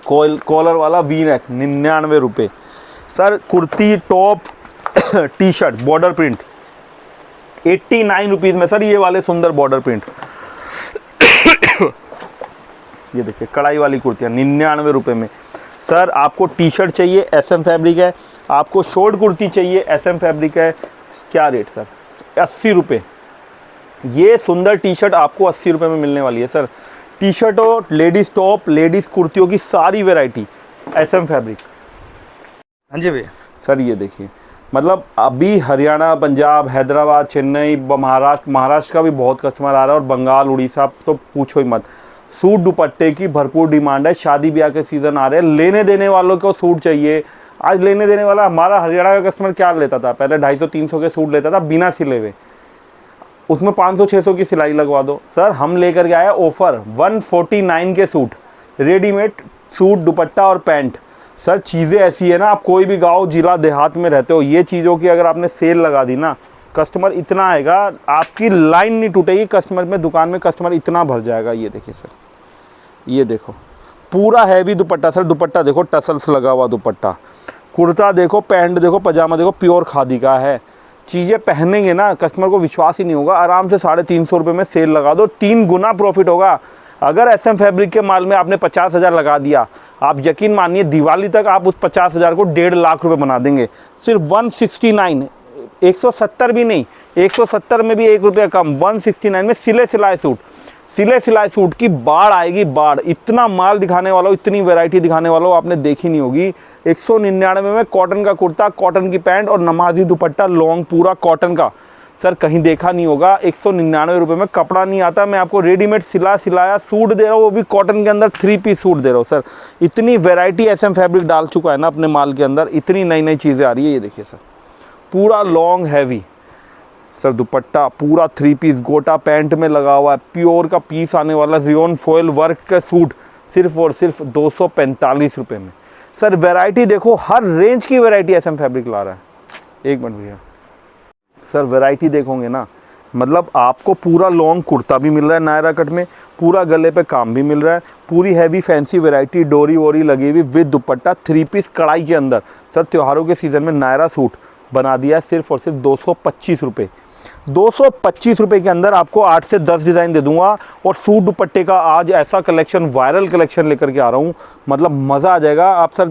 कॉलर वाला वी नेक 99 रुपये sir. Kurti, top, T shirt, border print 89 rupees में सर। ये वाले सुंदर बॉर्डर प्रिंट ये देखिए, कढ़ाई वाली कुर्तियाँ 99 रुपये में सर। आपको टी शर्ट चाहिए, SM फैब्रिक है। आपको शॉर्ट कुर्ती चाहिए, SM फैब्रिक है। क्या रेट सर? 80 रुपये। ये सुंदर टी शर्ट आपको 80 रुपये में मिलने वाली है सर। टी शर्ट और लेडीज़ टॉप, लेडीज़ कुर्तियों की सारी वैरायटी, SM फैब्रिक। हाँ जी भैया। सर ये देखिए, मतलब अभी हरियाणा, पंजाब, हैदराबाद, चेन्नई, महाराष्ट्र का भी बहुत कस्टमर आ रहा है, और बंगाल, उड़ीसा तो पूछो ही मत। सूट दुपट्टे की भरपूर डिमांड है। शादी ब्याह के सीज़न आ रहे हैं, लेने देने वालों को सूट चाहिए। आज लेने देने वाला, हमारा हरियाणा का कस्टमर क्या लेता था पहले? 250-300 के सूट लेता था बिना सिले हुए, उसमें 500-600 की सिलाई लगवा दो। सर हम लेकर के आए ऑफर 149 के सूट, रेडीमेड सूट, दुपट्टा और पैंट। सर चीज़ें ऐसी है ना, आप कोई भी गांव, जिला, देहात में रहते हो, ये चीज़ों की अगर आपने सेल लगा दी ना, कस्टमर इतना आएगा, आपकी लाइन नहीं टूटेगी कस्टमर में, दुकान में कस्टमर इतना भर जाएगा। ये देखिए सर, ये देखो पूरा हैवी दुपट्टा सर, दुपट्टा देखो टसल्स लगा हुआ दुपट्टा, कुर्ता देखो, पैंट देखो, पजामा देखो, प्योर खादी का है। चीज़ें पहनेंगे ना कस्टमर को विश्वास ही नहीं होगा, आराम से 350 रुपये में सेल लगा दो, 3 गुना प्रॉफिट होगा। अगर SM फैब्रिक के माल में आपने 50,000 लगा दिया, आप यकीन मानिए दिवाली तक आप उस 50,000 को 1.5 लाख रुपए बना देंगे। सिर्फ 169, 170 भी नहीं, 170 में भी 1 रुपया कम, 169 में सिले सिलाए सूट, सिले सिलाए सूट की बाढ़ आएगी, बाढ़। इतना माल दिखाने वाला हो, इतनी वैरायटी दिखाने वाला हो आपने देखी नहीं होगी। 199 में कॉटन का कुर्ता, कॉटन की पैंट और नमाजी दुपट्टा लॉन्ग पूरा कॉटन का, सर कहीं देखा नहीं होगा। 199 रुपये में कपड़ा नहीं आता, मैं आपको रेडीमेड सिलाया सूट दे रहा हूँ, वो भी कॉटन के अंदर 3 पीस सूट दे रहा हूँ सर। इतनी वैरायटी SM फैब्रिक डाल चुका है ना अपने माल के अंदर, इतनी नई नई चीज़ें आ रही है। ये देखिए सर, पूरा लॉन्ग हैवी सर दुपट्टा, पूरा 3 पीस गोटा पैंट में लगा हुआ है, प्योर का पीस आने वाला रियोन फॉयल वर्क का सूट, सिर्फ और सिर्फ 245 रुपये में। सर वैरायटी देखो, हर रेंज की वैरायटी SM फैब्रिक ला रहा है। एक मिनट भैया सर, वैरायटी देखोगे ना, मतलब आपको पूरा लॉन्ग कुर्ता भी मिल रहा है नायरा कट में, पूरा गले पे काम भी मिल रहा है, पूरी हैवी फैंसी वैरायटी डोरी वोरी लगी हुई विद दुपट्टा 3 पीस कढ़ाई के अंदर। सर त्योहारों के सीज़न में नायरा सूट बना दिया है सिर्फ और सिर्फ 225 रुपये। 225 रुपये के अंदर आपको 8 से 10 डिज़ाइन दे दूंगा, और सूट दुपट्टे का आज ऐसा कलेक्शन, वायरल कलेक्शन लेकर के आ रहा हूँ, मतलब मज़ा आ जाएगा। आप सर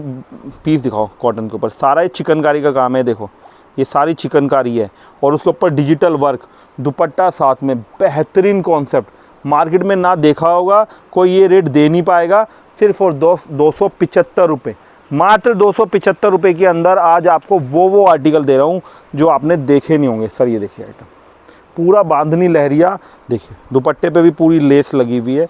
पीस दिखाओ कॉटन के ऊपर, सारा ये चिकनकारी का काम है, देखो ये सारी चिकनकारी है, और उसके ऊपर डिजिटल वर्क, दुपट्टा साथ में, बेहतरीन कॉन्सेप्ट, मार्केट में ना देखा होगा कोई, ये रेट दे नहीं पाएगा। सिर्फ और 275 रुपये, मात्र 275 रुपये के अंदर आज आपको वो आर्टिकल दे रहा हूँ जो आपने देखे नहीं होंगे। सर ये देखिए आइटम, पूरा बांधनी लहरिया, देखिए दुपट्टे पे भी पूरी लेस लगी हुई है,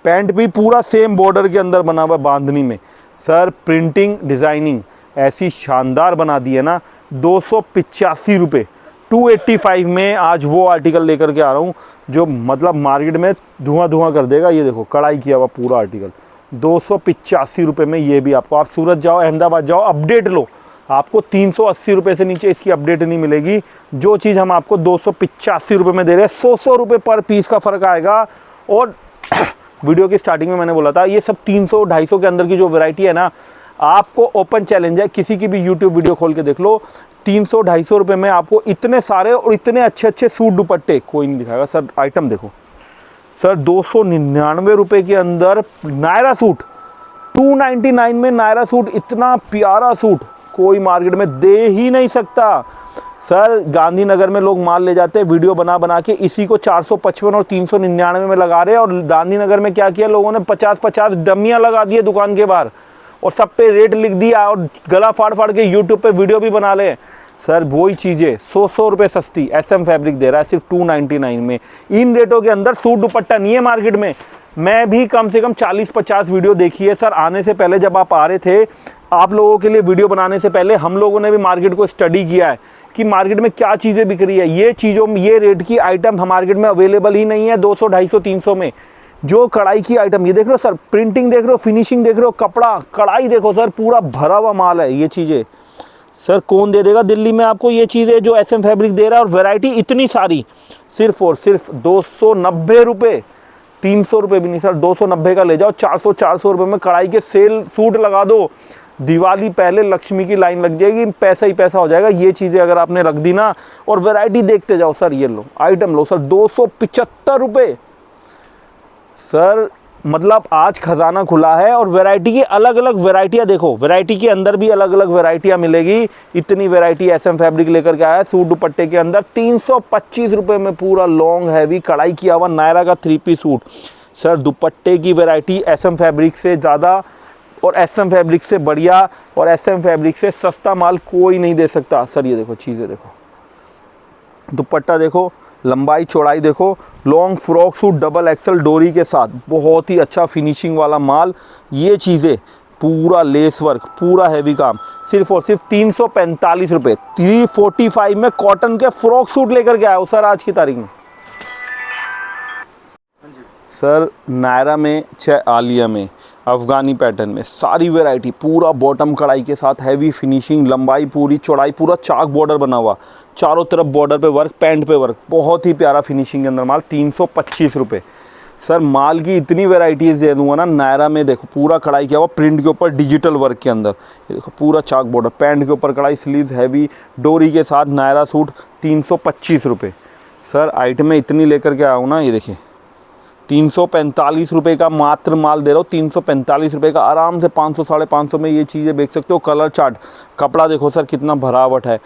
पैंट भी पूरा सेम बॉर्डर के अंदर बना हुआ बांधनी में। सर प्रिंटिंग डिज़ाइनिंग ऐसी शानदार बना दी है ना, 285 रुपये, 285 में आज वो आर्टिकल लेकर के आ रहा हूँ जो मतलब मार्केट में धुआं कर देगा। ये देखो कढ़ाई किया हुआ पूरा आर्टिकल, 285 रुपये में ये भी आपको। आप सूरत जाओ, अहमदाबाद जाओ, अपडेट लो, आपको 380 रुपये से नीचे इसकी अपडेट नहीं मिलेगी। जो चीज़ हम आपको 285 रुपये में दे रहे हैं, 100 रुपये पर पीस का फ़र्क आएगा। और वीडियो की स्टार्टिंग में मैंने बोला था, ये सब 300-250 के अंदर की जो वैरायटी है ना, आपको ओपन चैलेंज है, किसी की भी यूट्यूब वीडियो खोल के देख लो, 300-250 रुपये में आपको इतने सारे और इतने अच्छे अच्छे सूट दुपट्टे कोई नहीं दिखाएगा। सर आइटम देखो सर, 299 रुपये के अंदर नायरा सूट, 299 में नायरा सूट, इतना प्यारा सूट कोई मार्केट में दे ही नहीं सकता। सर गांधीनगर में लोग माल ले जाते हैं, वीडियो बना के इसी को 455 और 399 में लगा रहे हैं, और गांधीनगर में क्या किया लोगों ने, 50-50 डमियाँ लगा दिए दुकान के बाहर, और सब पे रेट लिख दिया, और गला फाड़ के यूट्यूब पे वीडियो भी बना ले। सर वही चीज़ें 100 रुपये सस्ती SM फैब्रिक दे रहा है सिर्फ 299 में। इन रेटों के अंदर सूट दुपट्टा नहीं है मार्केट में। मैं भी कम से कम 40-50 वीडियो देखी है सर। आने से पहले जब आप आ रहे थे, आप लोगों के लिए वीडियो बनाने से पहले हम लोगों ने भी मार्केट को स्टडी किया है कि मार्केट में क्या चीज़ें बिक रही है। ये चीज़ों में, ये रेट की आइटम मार्केट में अवेलेबल ही नहीं है 200, 250, 300 में। जो कढ़ाई की आइटम, ये देख रहे हो सर, प्रिंटिंग देख रहे हो, फिनिशिंग देख रहे हो, कपड़ा कढ़ाई देखो सर, पूरा भरा हुआ माल है। ये चीज़ें सर कौन दे देगा दिल्ली में आपको ये चीज़ें जो SM फैब्रिक दे रहा है, और वैरायटी इतनी सारी, सिर्फ और सिर्फ 290 रुपये, 300 रुपये भी नहीं सर, 290 का ले जाओ। 400 रुपये में कढ़ाई के सेल सूट लगा दो, दिवाली पहले लक्ष्मी की लाइन लग जाएगी, पैसा ही पैसा हो जाएगा। ये चीज़ें अगर आपने रख दी ना, और वैरायटी देखते जाओ सर। ये लो आइटम लो सर, 275 रुपये सर, मतलब आज खजाना खुला है। और वैरायटी की अलग अलग वैरायटियाँ देखो, वैरायटी के अंदर भी अलग अलग वैरायटियाँ मिलेगी। इतनी वैरायटी SM फैब्रिक लेकर के आया है सूट दुपट्टे के अंदर। 325 रुपये में पूरा लॉन्ग हैवी कढ़ाई किया हुआ नायरा का 3 पीस सूट। सर दुपट्टे की वैरायटी SM फैब्रिक से ज़्यादा, और SM फैब्रिक से बढ़िया, और SM फैब्रिक से सस्ता माल कोई नहीं दे सकता। सर ये देखो चीज़ें देखो, दुपट्टा देखो, लंबाई चौड़ाई देखो, long frock suit double XL डोरी के साथ, बहुत ही अच्छा फिनिशिंग वाला माल। ये चीज़ें पूरा लेस वर्क, पूरा हैवी काम, सिर्फ और सिर्फ 345 रुपये। 345 में कॉटन के फ्रॉक सूट लेकर के आया हूँ सर आज की तारीख में। सर नायरा में चाहे आलिया में, अफ़गानी पैटर्न में, सारी वैरायटी, पूरा बॉटम कढ़ाई के साथ, हैवी फिनिशिंग, लंबाई पूरी, चौड़ाई पूरा चाक बॉर्डर बना हुआ, चारों तरफ बॉर्डर पे वर्क, पैंट पे वर्क, बहुत ही प्यारा फिनिशिंग के अंदर माल। 325 रुपये सर माल की इतनी वेराइटीज़ दे दूंगा ना। नायरा में देखो पूरा कढ़ाई किया हुआ प्रिंट के ऊपर डिजिटल वर्क के अंदर, ये देखो पूरा चाक बॉर्डर, पैंट के ऊपर कढ़ाई, स्लीव्स हैवी डोरी के साथ नायरा सूट 325 रुपये। सर आइटमें इतनी लेकर के आया हूँ ना, ये देखिए 345 रुपये का मात्र माल दे रहा हूँ। 345 रुपये का आराम से 500 साढ़े 500 में ये चीज़ें बेच सकते हो। कलर चार्ट, कपड़ा देखो सर कितना भरावट है।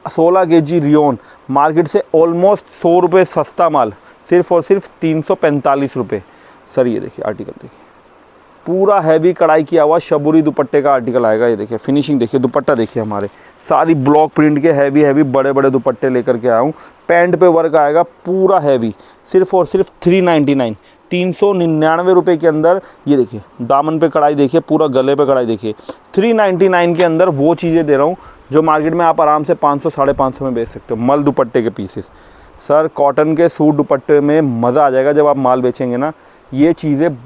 16 केजी रियोन मार्केट से ऑलमोस्ट 100 रुपये सस्ता माल, सिर्फ और सिर्फ 345 रुपये। सर ये देखिए आर्टिकल देखिए, पूरा हैवी कढ़ाई किया हुआ शबूरी दुपट्टे का आर्टिकल आएगा। ये देखिए फिनिशिंग देखिए, दुपट्टा देखिए, हमारे सारी ब्लॉक प्रिंट के हैवी हैवी बड़े बड़े दुपट्टे लेकर के आया हूँ। पैंट पे वर्क आएगा पूरा हैवी, सिर्फ और सिर्फ 399 399 रुपये के अंदर। ये देखिए दामन पे कढ़ाई देखिए, पूरा गले पे कढ़ाई देखिए। 399 के अंदर वो चीज़ें दे रहा हूँ जो मार्केट में आप आराम से 500 साढ़े 500 में बेच सकते हो। मल दुपट्टे के पीसेस, सर कॉटन के सूट दुपट्टे में मज़ा आ जाएगा जब आप माल बेचेंगे ना। ये चीज़ें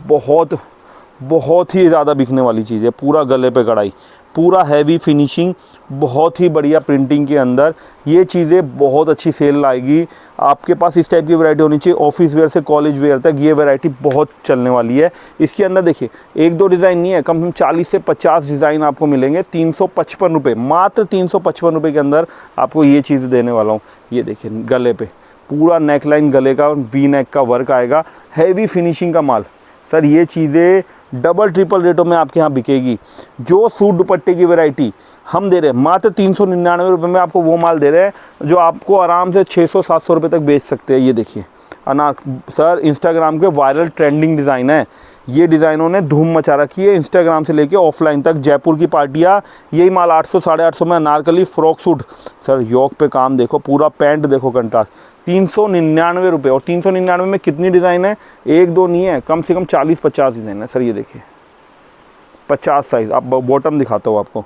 बहुत ही ज़्यादा बिकने वाली चीज़ है। पूरा गले पे कढ़ाई, पूरा हैवी फिनिशिंग, बहुत ही बढ़िया प्रिंटिंग के अंदर ये चीज़ें बहुत अच्छी सेल लाएगी। आपके पास इस टाइप की वैरायटी होनी चाहिए। ऑफिस वेयर से कॉलेज वेयर तक ये वैरायटी बहुत चलने वाली है। इसके अंदर देखिए 1-2 डिज़ाइन नहीं है, कम से कम 40 से 50 डिज़ाइन आपको मिलेंगे। 355 रुपये, मात्र 355 रुपये के अंदर आपको ये चीज़ देने वाला हूँ। ये देखिए गले पे पूरा नेक लाइन, गले का वी नेक का वर्क आएगा, हैवी फिनिशिंग का माल। सर ये चीज़ें डबल ट्रिपल रेटों में आपके यहाँ बिकेगी। जो सूट दुपट्टे की वैरायटी हम दे रहे हैं मात्र 399 रुपये में, आपको वो माल दे रहे हैं जो आपको आराम से 600-700 रुपये तक बेच सकते हैं। ये देखिए अनार, सर इंस्टाग्राम के वायरल ट्रेंडिंग डिज़ाइन है। ये डिज़ाइनों ने धूम मचा रखी है इंस्टाग्राम से लेके ऑफलाइन तक। जयपुर की पार्टियाँ यही माल 800 साढ़े 800 में। अनारकली फ्रॉक सूट, सर योक पे काम देखो, पूरा पैंट देखो कंट्रास्ट, 399 रुपये। और 399 में कितनी डिज़ाइन है? 1-2 नहीं है, कम से कम 40-50 डिज़ाइन है। सर ये देखिए 50 साइज़, आप बॉटम दिखाता हूँ आपको।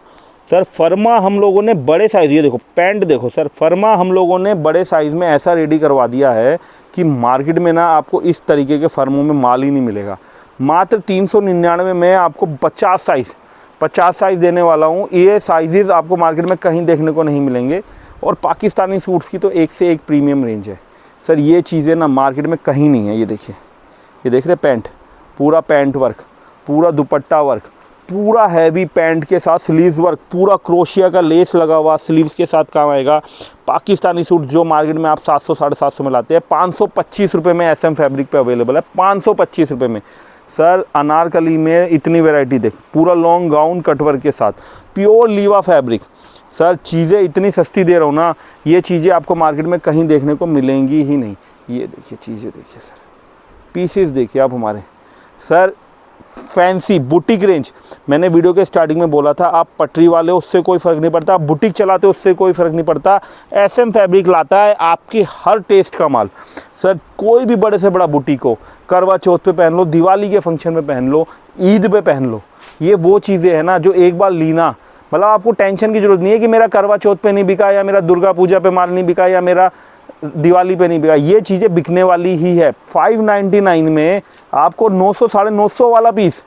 सर फर्मा हम लोगों ने बड़े साइज़, ये देखो पैंट देखो सर, फर्मा हम लोगों ने बड़े साइज़ में ऐसा रेडी करवा दिया है कि मार्केट में ना आपको इस तरीके के फर्मों में माल ही नहीं मिलेगा। मात्र 399 में आपको 50 साइज़ देने वाला हूँ। ये साइज़ आपको मार्केट में कहीं देखने को नहीं मिलेंगे। और पाकिस्तानी सूट्स की तो एक से एक प्रीमियम रेंज है। सर ये चीज़ें ना मार्केट में कहीं नहीं है। ये देखिए, ये देख रहे पैंट, पूरा पैंट वर्क, पूरा दुपट्टा वर्क, पूरा हैवी पैंट के साथ स्लीव्स वर्क, पूरा क्रोशिया का लेस लगा हुआ स्लीव्स के साथ काम आएगा। पाकिस्तानी सूट जो मार्केट में आप 700 साढ़े 700 में लाते हैं, 525 रुपये में SM फैब्रिक पे अवेलेबल है। 525 रुपये में। सर अनारकली में इतनी वैरायटी देख, पूरा लॉन्ग गाउन कटवर्क के साथ, प्योर लीवा फैब्रिक। सर चीज़ें इतनी सस्ती दे रहा हूँ ना, ये चीज़ें आपको मार्केट में कहीं देखने को मिलेंगी ही नहीं। ये देखिए चीज़ें देखिए सर, पीसेस देखिए आप हमारे। सर फैंसी बुटीक रेंज, मैंने वीडियो के स्टार्टिंग में बोला था, आप पटरी वाले हो उससे कोई फ़र्क नहीं पड़ता, आप बुटीक चलाते हो उससे कोई फ़र्क नहीं पड़ता। SM फैब्रिक लाता है आपकी हर टेस्ट का माल। सर कोई भी बड़े से बड़ा बुटीक हो, करवा चौथ पे पहन लो, दिवाली के फंक्शन में पहन लो, ईद पे पहन लो। ये वो चीज़ें हैं ना जो एक बार लीना, मतलब आपको टेंशन की ज़रूरत नहीं है कि मेरा करवा चौथ पे नहीं बिका, या मेरा दुर्गा पूजा पे माल नहीं बिका, या मेरा दिवाली पे नहीं बिका। ये चीज़ें बिकने वाली ही है। 599 में आपको 900 साढ़े 900 वाला पीस,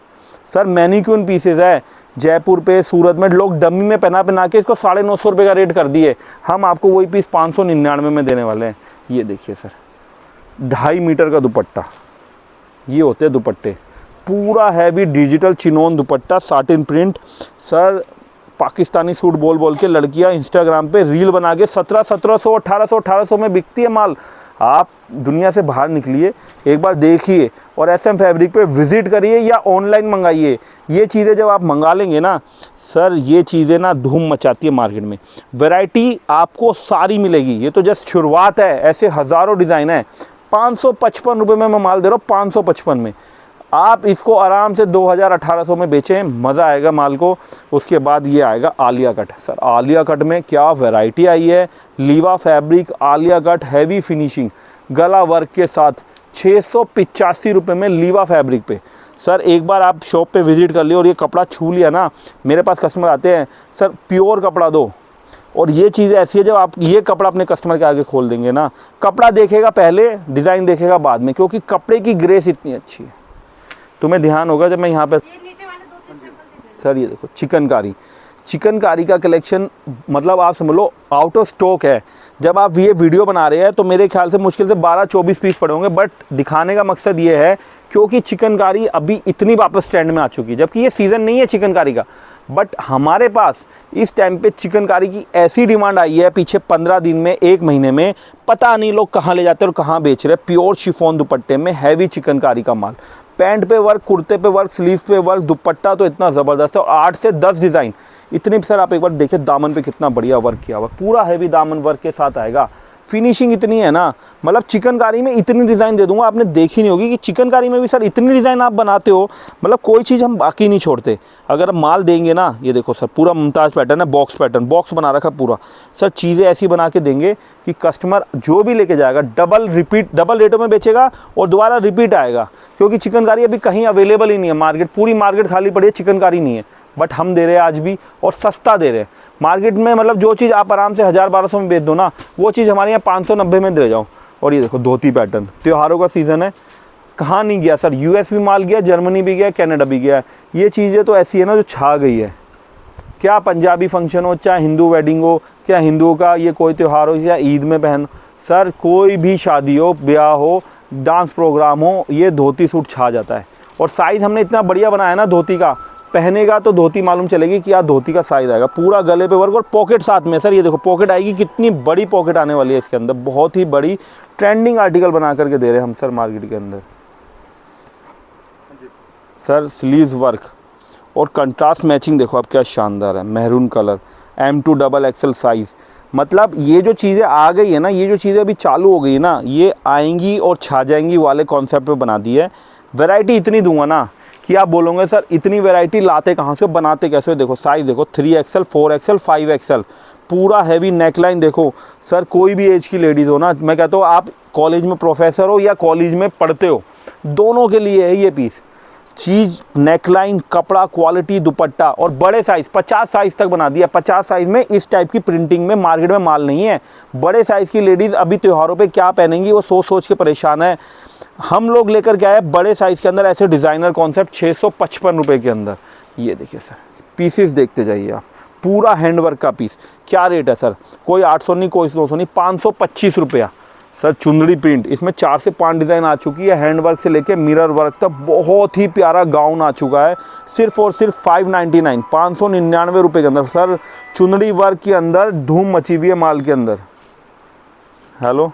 सर मैनिक्यून पीसेज है। जयपुर पे सूरत में लोग डमी में पहना के इसको 950 रुपये का रेट कर दिए, हम आपको वही पीस 599 में देने वाले हैं। ये देखिए सर 2.5 मीटर का दुपट्टा, ये होते हैं दुपट्टे, पूरा हैवी डिजिटल चिनोन दुपट्टा, satin print. Sir Pakistani suit बोल बोल के लड़कियां इंस्टाग्राम पे रील बना के 1700 1800 में बिकती है माल। आप दुनिया से बाहर निकलिए, एक बार देखिए और SM फैब्रिक पे विज़िट करिए या ऑनलाइन मंगाइए। ये चीज़ें जब आप मंगा लेंगे ना सर, ये चीज़ें ना धूम मचाती है मार्केट में। वैरायटी आपको सारी मिलेगी, ये तो जस्ट शुरुआत है, ऐसे हज़ारों डिज़ाइन है। 555 रुपये में मैं माल दे रहा हूँ, 555 में। आप इसको आराम से 2000-1800 में बेचें, मज़ा आएगा माल को। उसके बाद ये आएगा Alia cut. Sir Alia cut में क्या वैरायटी आई है, Liva fabric, Alia cut, heavy finishing, गला वर्क के साथ 685 रुपये में लीवा फैब्रिक पे। सर एक बार आप शॉप पे विज़िट कर लिया और ये कपड़ा छू लिया ना, मेरे पास कस्टमर आते हैं, सर प्योर कपड़ा दो। और ये चीज़ ऐसी है जब आप ये कपड़ा अपने कस्टमर के आगे खोल देंगे ना, कपड़ा देखेगा पहले, डिज़ाइन देखेगा बाद में, क्योंकि कपड़े की ग्रेस इतनी अच्छी है। तुम्हें ध्यान होगा जब मैं यहाँ पे, सर ये देखो चिकनकारी, चिकनकारी का कलेक्शन मतलब आप समझ लो आउट ऑफ स्टॉक है। जब आप ये वीडियो बना रहे हैं तो मेरे ख्याल से मुश्किल से 12-24 पीस पड़े होंगे, बट दिखाने का मकसद ये है क्योंकि चिकनकारी अभी इतनी वापस ट्रेंड में आ चुकी है, जबकि ये सीज़न नहीं है चिकनकारी का, बट हमारे पास इस टाइम पे चिकनकारी की ऐसी डिमांड आई है पिछले 15 दिन में, 1 महीने में, पता नहीं लोग कहाँ ले जाते हैं और कहाँ बेच रहे हैं। प्योर शिफॉन दुपट्टे में हैवी चिकनकारी का माल, पैंट पे वर्क, कुर्ते पे वर्क, स्लीव पे वर्क, दुपट्टा तो इतना ज़बरदस्त है और 8 से 10 डिज़ाइन इतने। सर आप एक बार देखिए दामन पे कितना बढ़िया वर्क किया हुआ, पूरा हैवी दामन वर्क के साथ आएगा। फिनिशिंग इतनी है ना, मतलब चिकनकारी में इतनी डिज़ाइन दे दूंगा आपने देखी नहीं होगी कि चिकनकारी में भी सर इतनी डिज़ाइन आप बनाते हो, मतलब कोई चीज़ हम बाकी नहीं छोड़ते। अगर माल देंगे ना, ये देखो सर पूरा मुमताज़ पैटर्न है, बॉक्स पैटर्न, बॉक्स बना रखा पूरा। सर चीज़ें ऐसी बना के देंगे कि कस्टमर जो भी लेके जाएगा डबल रेटों में बेचेगा और दोबारा रिपीट आएगा, क्योंकि चिकनकारी अभी कहीं अवेलेबल ही नहीं है। मार्केट, पूरी मार्केट खाली पड़ी है, चिकनकारी नहीं है, बट हम दे रहे हैं आज भी और सस्ता दे रहे हैं। मार्केट में मतलब जो चीज़ आप आराम से 1000-1200 में बेच दो ना, वो चीज़ हमारे यहाँ 590 में दे जाओ। और ये देखो धोती पैटर्न, त्योहारों का सीज़न है, कहाँ नहीं गया सर, यूएस भी माल गया, जर्मनी भी गया, कनाडा भी गया। ये चीज़ें तो ऐसी है ना जो छा गई है। क्या पंजाबी फंक्शन हो, चाहे हिंदू वेडिंग हो, क्या हिंदुओं का ये कोई त्यौहार हो, या ईद में पहन, सर कोई भी शादी हो, ब्याह हो, डांस प्रोग्राम हो, ये धोती सूट छा जाता है। और साइज़ हमने इतना बढ़िया बनाया ना धोती का, पहनेगा तो धोती मालूम चलेगी कि यार धोती का साइज़ आएगा। पूरा गले पे वर्क और पॉकेट साथ में। सर ये देखो पॉकेट आएगी, कितनी बड़ी पॉकेट आने वाली है इसके अंदर, बहुत ही बड़ी। ट्रेंडिंग आर्टिकल बना करके दे रहे हैं हम सर मार्केट के अंदर। सर स्लीव्स वर्क और कंट्रास्ट मैचिंग देखो आप क्या शानदार है, maroon colour, M2 XXL size. मतलब ये जो चीज़ें आ गई है ना, ये जो चीज़ें अभी चालू हो गई है ना, ये आएंगी और छा जाएंगी वाले कॉन्सेप्ट पे बना दी है। वैरायटी इतनी दूंगा ना कि आप बोलोगे सर इतनी वैरायटी लाते कहाँ से, बनाते कैसे हो। देखो साइज़ देखो 3XL, 4XL, 5XL, पूरा हैवी नेकलाइन देखो। सर कोई भी एज की लेडीज़ हो ना, मैं कहता हूँ आप कॉलेज में प्रोफेसर हो या कॉलेज में पढ़ते हो, दोनों के लिए है ये पीस। चीज़, नेकलाइन, कपड़ा, क्वालिटी, दुपट्टा और बड़े साइज़ 50 साइज़ तक बना दिया। 50 साइज़ में इस टाइप की प्रिंटिंग में मार्केट में माल नहीं है। बड़े साइज़ की लेडीज़ अभी त्योहारों पे क्या पहनेंगी वो सोच सोच के परेशान है। हम लोग लेकर के आए बड़े साइज़ के अंदर ऐसे डिज़ाइनर कॉन्सेप्ट 655 रुपये के अंदर। ये देखिए सर पीसेस देखते जाइए आप, पूरा हैंडवर्क का पीस। क्या रेट है सर, कोई 800 नहीं, कोई 200 नहीं, 525 रुपया। सर चुंदड़ी प्रिंट, इसमें 4 से 5 डिज़ाइन आ चुकी है, हैंडवर्क से लेके मिरर वर्क तक। बहुत ही प्यारा गाउन आ चुका है, सिर्फ और सिर्फ 599, 599 रुपये के अंदर। सर चुंदड़ी वर्क के अंदर धूम मची हुई है माल के अंदर। हेलो,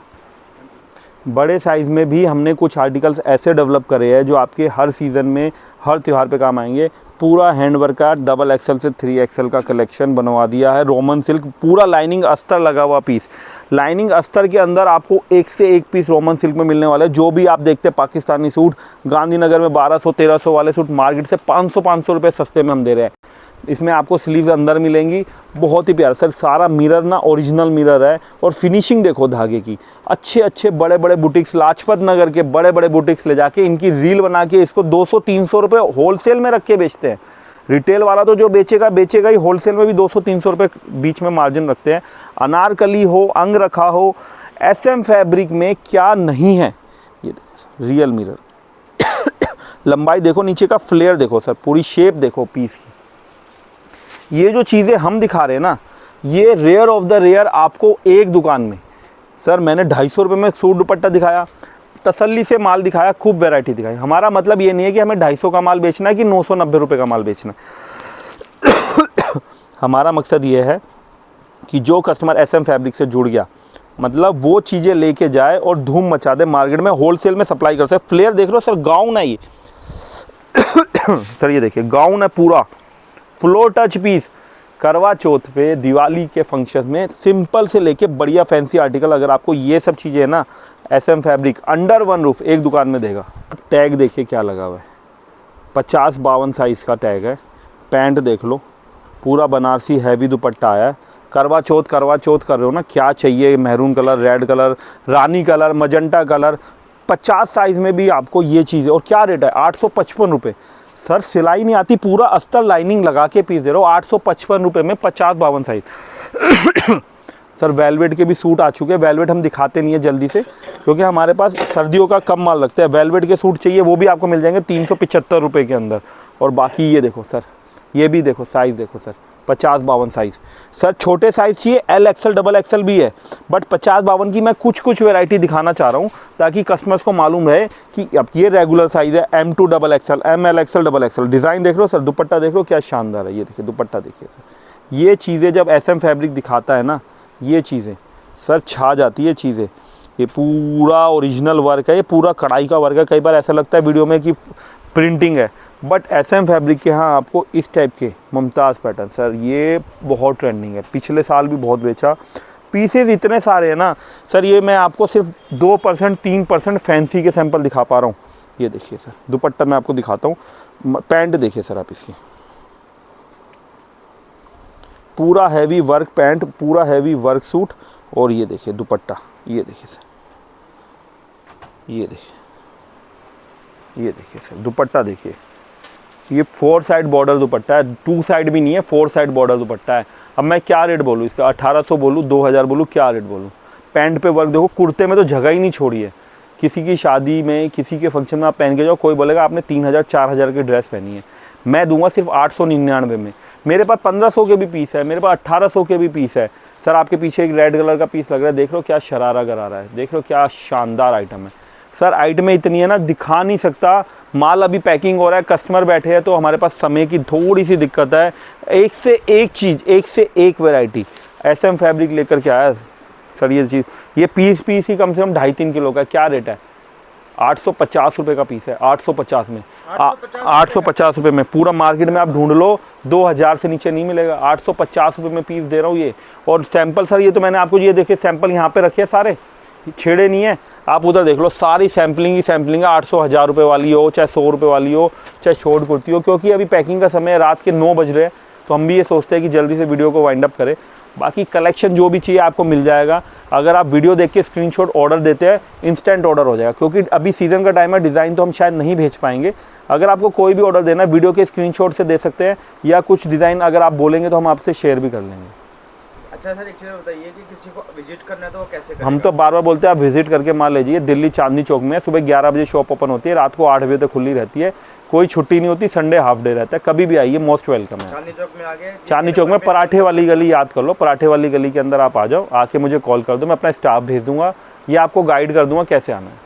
बड़े साइज़ में भी हमने कुछ आर्टिकल्स ऐसे डेवलप करे हैं जो आपके हर सीज़न में, हर त्यौहार पे काम आएंगे। पूरा हैंडवर्क का XXL से 3XL का कलेक्शन बनवा दिया है। रोमन सिल्क, पूरा लाइनिंग अस्तर लगा हुआ पीस। लाइनिंग अस्तर के अंदर आपको एक से एक पीस रोमन सिल्क में मिलने वाला है। जो भी आप देखते हैं पाकिस्तानी सूट, गांधीनगर में 1200-1300 वाले सूट मार्केट से 500 रुपये सस्ते में हम दे रहे हैं। इसमें आपको स्लीव्स अंदर मिलेंगी, बहुत ही प्यारा। सर सारा मिरर ना ओरिजिनल मिरर है और फिनिशिंग देखो धागे की। अच्छे अच्छे बड़े बड़े बुटीक्स, लाजपत नगर के बड़े बड़े बुटीक्स ले जाके इनकी रील बना के इसको 200-300 रुपये होलसेल में रख के बेचते हैं। रिटेल वाला तो जो बेचेगा बेचेगा ही, होलसेल में भी 200-300 रुपये बीच में मार्जिन रखते हैं। अनारकली हो, अंग रखा हो, SM फैब्रिक में क्या नहीं है। ये देखो सर रियल मिरर लंबाई देखो, नीचे का फ्लेयर देखो सर, पूरी शेप देखो पीस की। ये जो चीज़ें हम दिखा रहे हैं ना, ये रेयर ऑफ द रेयर आपको एक दुकान में। सर मैंने 250 रुपये में सूट दुपट्टा दिखाया, तसल्ली से माल दिखाया, खूब वैरायटी दिखाई। हमारा मतलब ये नहीं है कि हमें 250 का माल बेचना है कि 990 रुपये का माल बेचना है। हमारा मकसद ये है कि जो कस्टमर SM फैब्रिक से जुड़ गया, मतलब वो चीज़ें लेके जाए और धूम मचा दे मार्केट में, होलसेल में सप्लाई कर सके। फ्लेयर देख लो सर, गाउन है ये सर ये देखिए गाउन है पूरा, फ्लोर टच पीस। करवा चौथ पे, दिवाली के फंक्शन में सिंपल से लेके बढ़िया फैंसी आर्टिकल, अगर आपको ये सब चीज़ें है ना, SM fabric under one roof एक दुकान में देगा। टैग देखिए क्या लगा हुआ है, 50-52 साइज़ का टैग है। पैंट देख लो, पूरा बनारसी हैवी दुपट्टा आया है। करवा चौथ कर रहे हो ना, क्या चाहिए, मैरून कलर, रेड कलर, रानी कलर, मजंटा कलर, 50 साइज़ में भी आपको ये चीज़ है। और क्या रेट है, 855 रुपये। सर सिलाई नहीं आती, पूरा अस्तर लाइनिंग लगा के पीस दे रहा हूँ 855 रुपये में, 50-52 साइज़। सर वेलवेट के भी सूट आ चुके हैं। वेलवेट हम दिखाते नहीं है जल्दी से, क्योंकि हमारे पास सर्दियों का कम माल लगता है। वेलवेट के सूट चाहिए वो भी आपको मिल जाएंगे 375 रुपये के अंदर। और बाकी ये देखो सर, ये भी देखो साइज़ देखो सर, 50-52 साइज़। सर छोटे साइज़ चाहिए, एल एक्सएल डबल एक्सएल भी है, बट 50-52 की मैं कुछ वैरायटी दिखाना चाह रहा हूँ ताकि कस्टमर्स को मालूम रहे कि अब ये रेगुलर साइज़ है, M2 double XL, ML XL double XL. Design देख लो सर, दुपट्टा देख लो क्या शानदार है, ये देखिए दुपट्टा देखिए सर। ये चीज़ें जब SM फैब्रिक दिखाता है ना, ये चीज़ें सर छा जाती है चीज़ें। ये पूरा ओरिजिनल वर्क है, ये पूरा कढ़ाई का वर्क है। कई बार ऐसा लगता है वीडियो में कि प्रिंटिंग है, बट SM फैब्रिक के यहाँ आपको इस टाइप के मुमताज़ पैटर्न सर, ये बहुत ट्रेंडिंग है। पिछले साल भी बहुत बेचा, पीसेस इतने सारे हैं ना सर। ये मैं आपको सिर्फ 2% 3% फैंसी के सैंपल दिखा पा रहा हूँ। ये देखिए सर, दुपट्टा मैं आपको दिखाता हूँ, पैंट देखिए सर आप इसकी, पूरा हैवी वर्क पैंट, पूरा हैवी वर्क सूट, और ये देखिए दुपट्टा, ये देखिए सर, ये देखिए सर दुपट्टा देखिए। ये 4 साइड बॉर्डर दुपट्टा है, 2 साइड भी नहीं है, 4 साइड बॉर्डर दुपट्टा है। अब मैं क्या रेट बोलूँ इसका, 1800 बोलूँ, 2000 बोलूँ, क्या रेट बोलूँ। पैंट पे वर्क देखो, कुर्ते में तो जगह ही नहीं छोड़ी है। किसी की शादी में, किसी के फंक्शन में आप पहन के जाओ, कोई बोलेगा आपने 3000 4000 की ड्रेस पहनी है। मैं दूंगा सिर्फ 899 में। मेरे पास 1500 के भी पीस है, मेरे पास 1800 के भी पीस है। सर आपके पीछे एक रेड कलर का पीस लग रहा है, देख लो क्या शरारा गरारा है, देख लो क्या शानदार आइटम है सर। आइटम इतनी है ना, दिखा नहीं सकता। माल अभी पैकिंग हो रहा है, कस्टमर बैठे हैं, तो हमारे पास समय की थोड़ी सी दिक्कत है। एक से एक चीज़, एक से एक वैरायटी SM फैब्रिक लेकर के आया सर। ये चीज़, ये पीस ही कम से कम 2.5-3 किलो का, क्या रेट है, 850 रुपये का पीस है। 850 में, 850 रुपये में पूरा मार्केट में आप ढूंढ लो, 2000 से नीचे नहीं मिलेगा। 850 रुपये में पीस दे रहा हूँ ये। और सैंपल सर, ये तो मैंने आपको, ये देखिए सैंपल यहाँ पे रखे हैं सारे, छेड़े नहीं है। आप उधर देख लो, सारी सैम्पलिंग ही सैम्पलिंग है। 800-1000 रुपये वाली हो, चाहे 100 रुपये वाली हो, चाहे शॉर्ट कुर्ती हो, क्योंकि अभी पैकिंग का समय है, रात के 9 बज रहे हैं, तो हम भी ये सोचते हैं कि जल्दी से वीडियो को वाइंड अप करें। बाकी कलेक्शन जो भी चाहिए आपको मिल जाएगा। अगर आप वीडियो देख के स्क्रीनशॉट ऑर्डर देते हैं, इंस्टेंट ऑर्डर हो जाएगा, क्योंकि अभी सीज़न का टाइम है, डिज़ाइन तो हम शायद नहीं भेज पाएंगे। अगर आपको कोई भी ऑर्डर देना है, वीडियो के स्क्रीनशॉट से दे सकते हैं, या कुछ डिज़ाइन अगर आप बोलेंगे तो हम आपसे शेयर भी कर लेंगे। अच्छा सर, एक चीज़ बताइए कि किसी को विजिट करना है तो वो कैसे करेगा? हम तो बार बार बोलते हैं आप विजिट करके माल लीजिए। दिल्ली चांदनी चौक में सुबह 11 बजे शॉप ओपन होती है, रात को 8 बजे तक खुली रहती है, कोई छुट्टी नहीं होती, संडे हाफ डे रहता है। कभी भी आइए, मोस्ट वेलकम है। चांदनी चौक में आगे, चांदनी चौक में पराठे वाली गली याद कर लो, पराठे वाली गली के अंदर आप आ जाओ, आके मुझे कॉल कर दो, मैं अपना स्टाफ भेज दूंगा या आपको गाइड कर दूंगा कैसे आना है।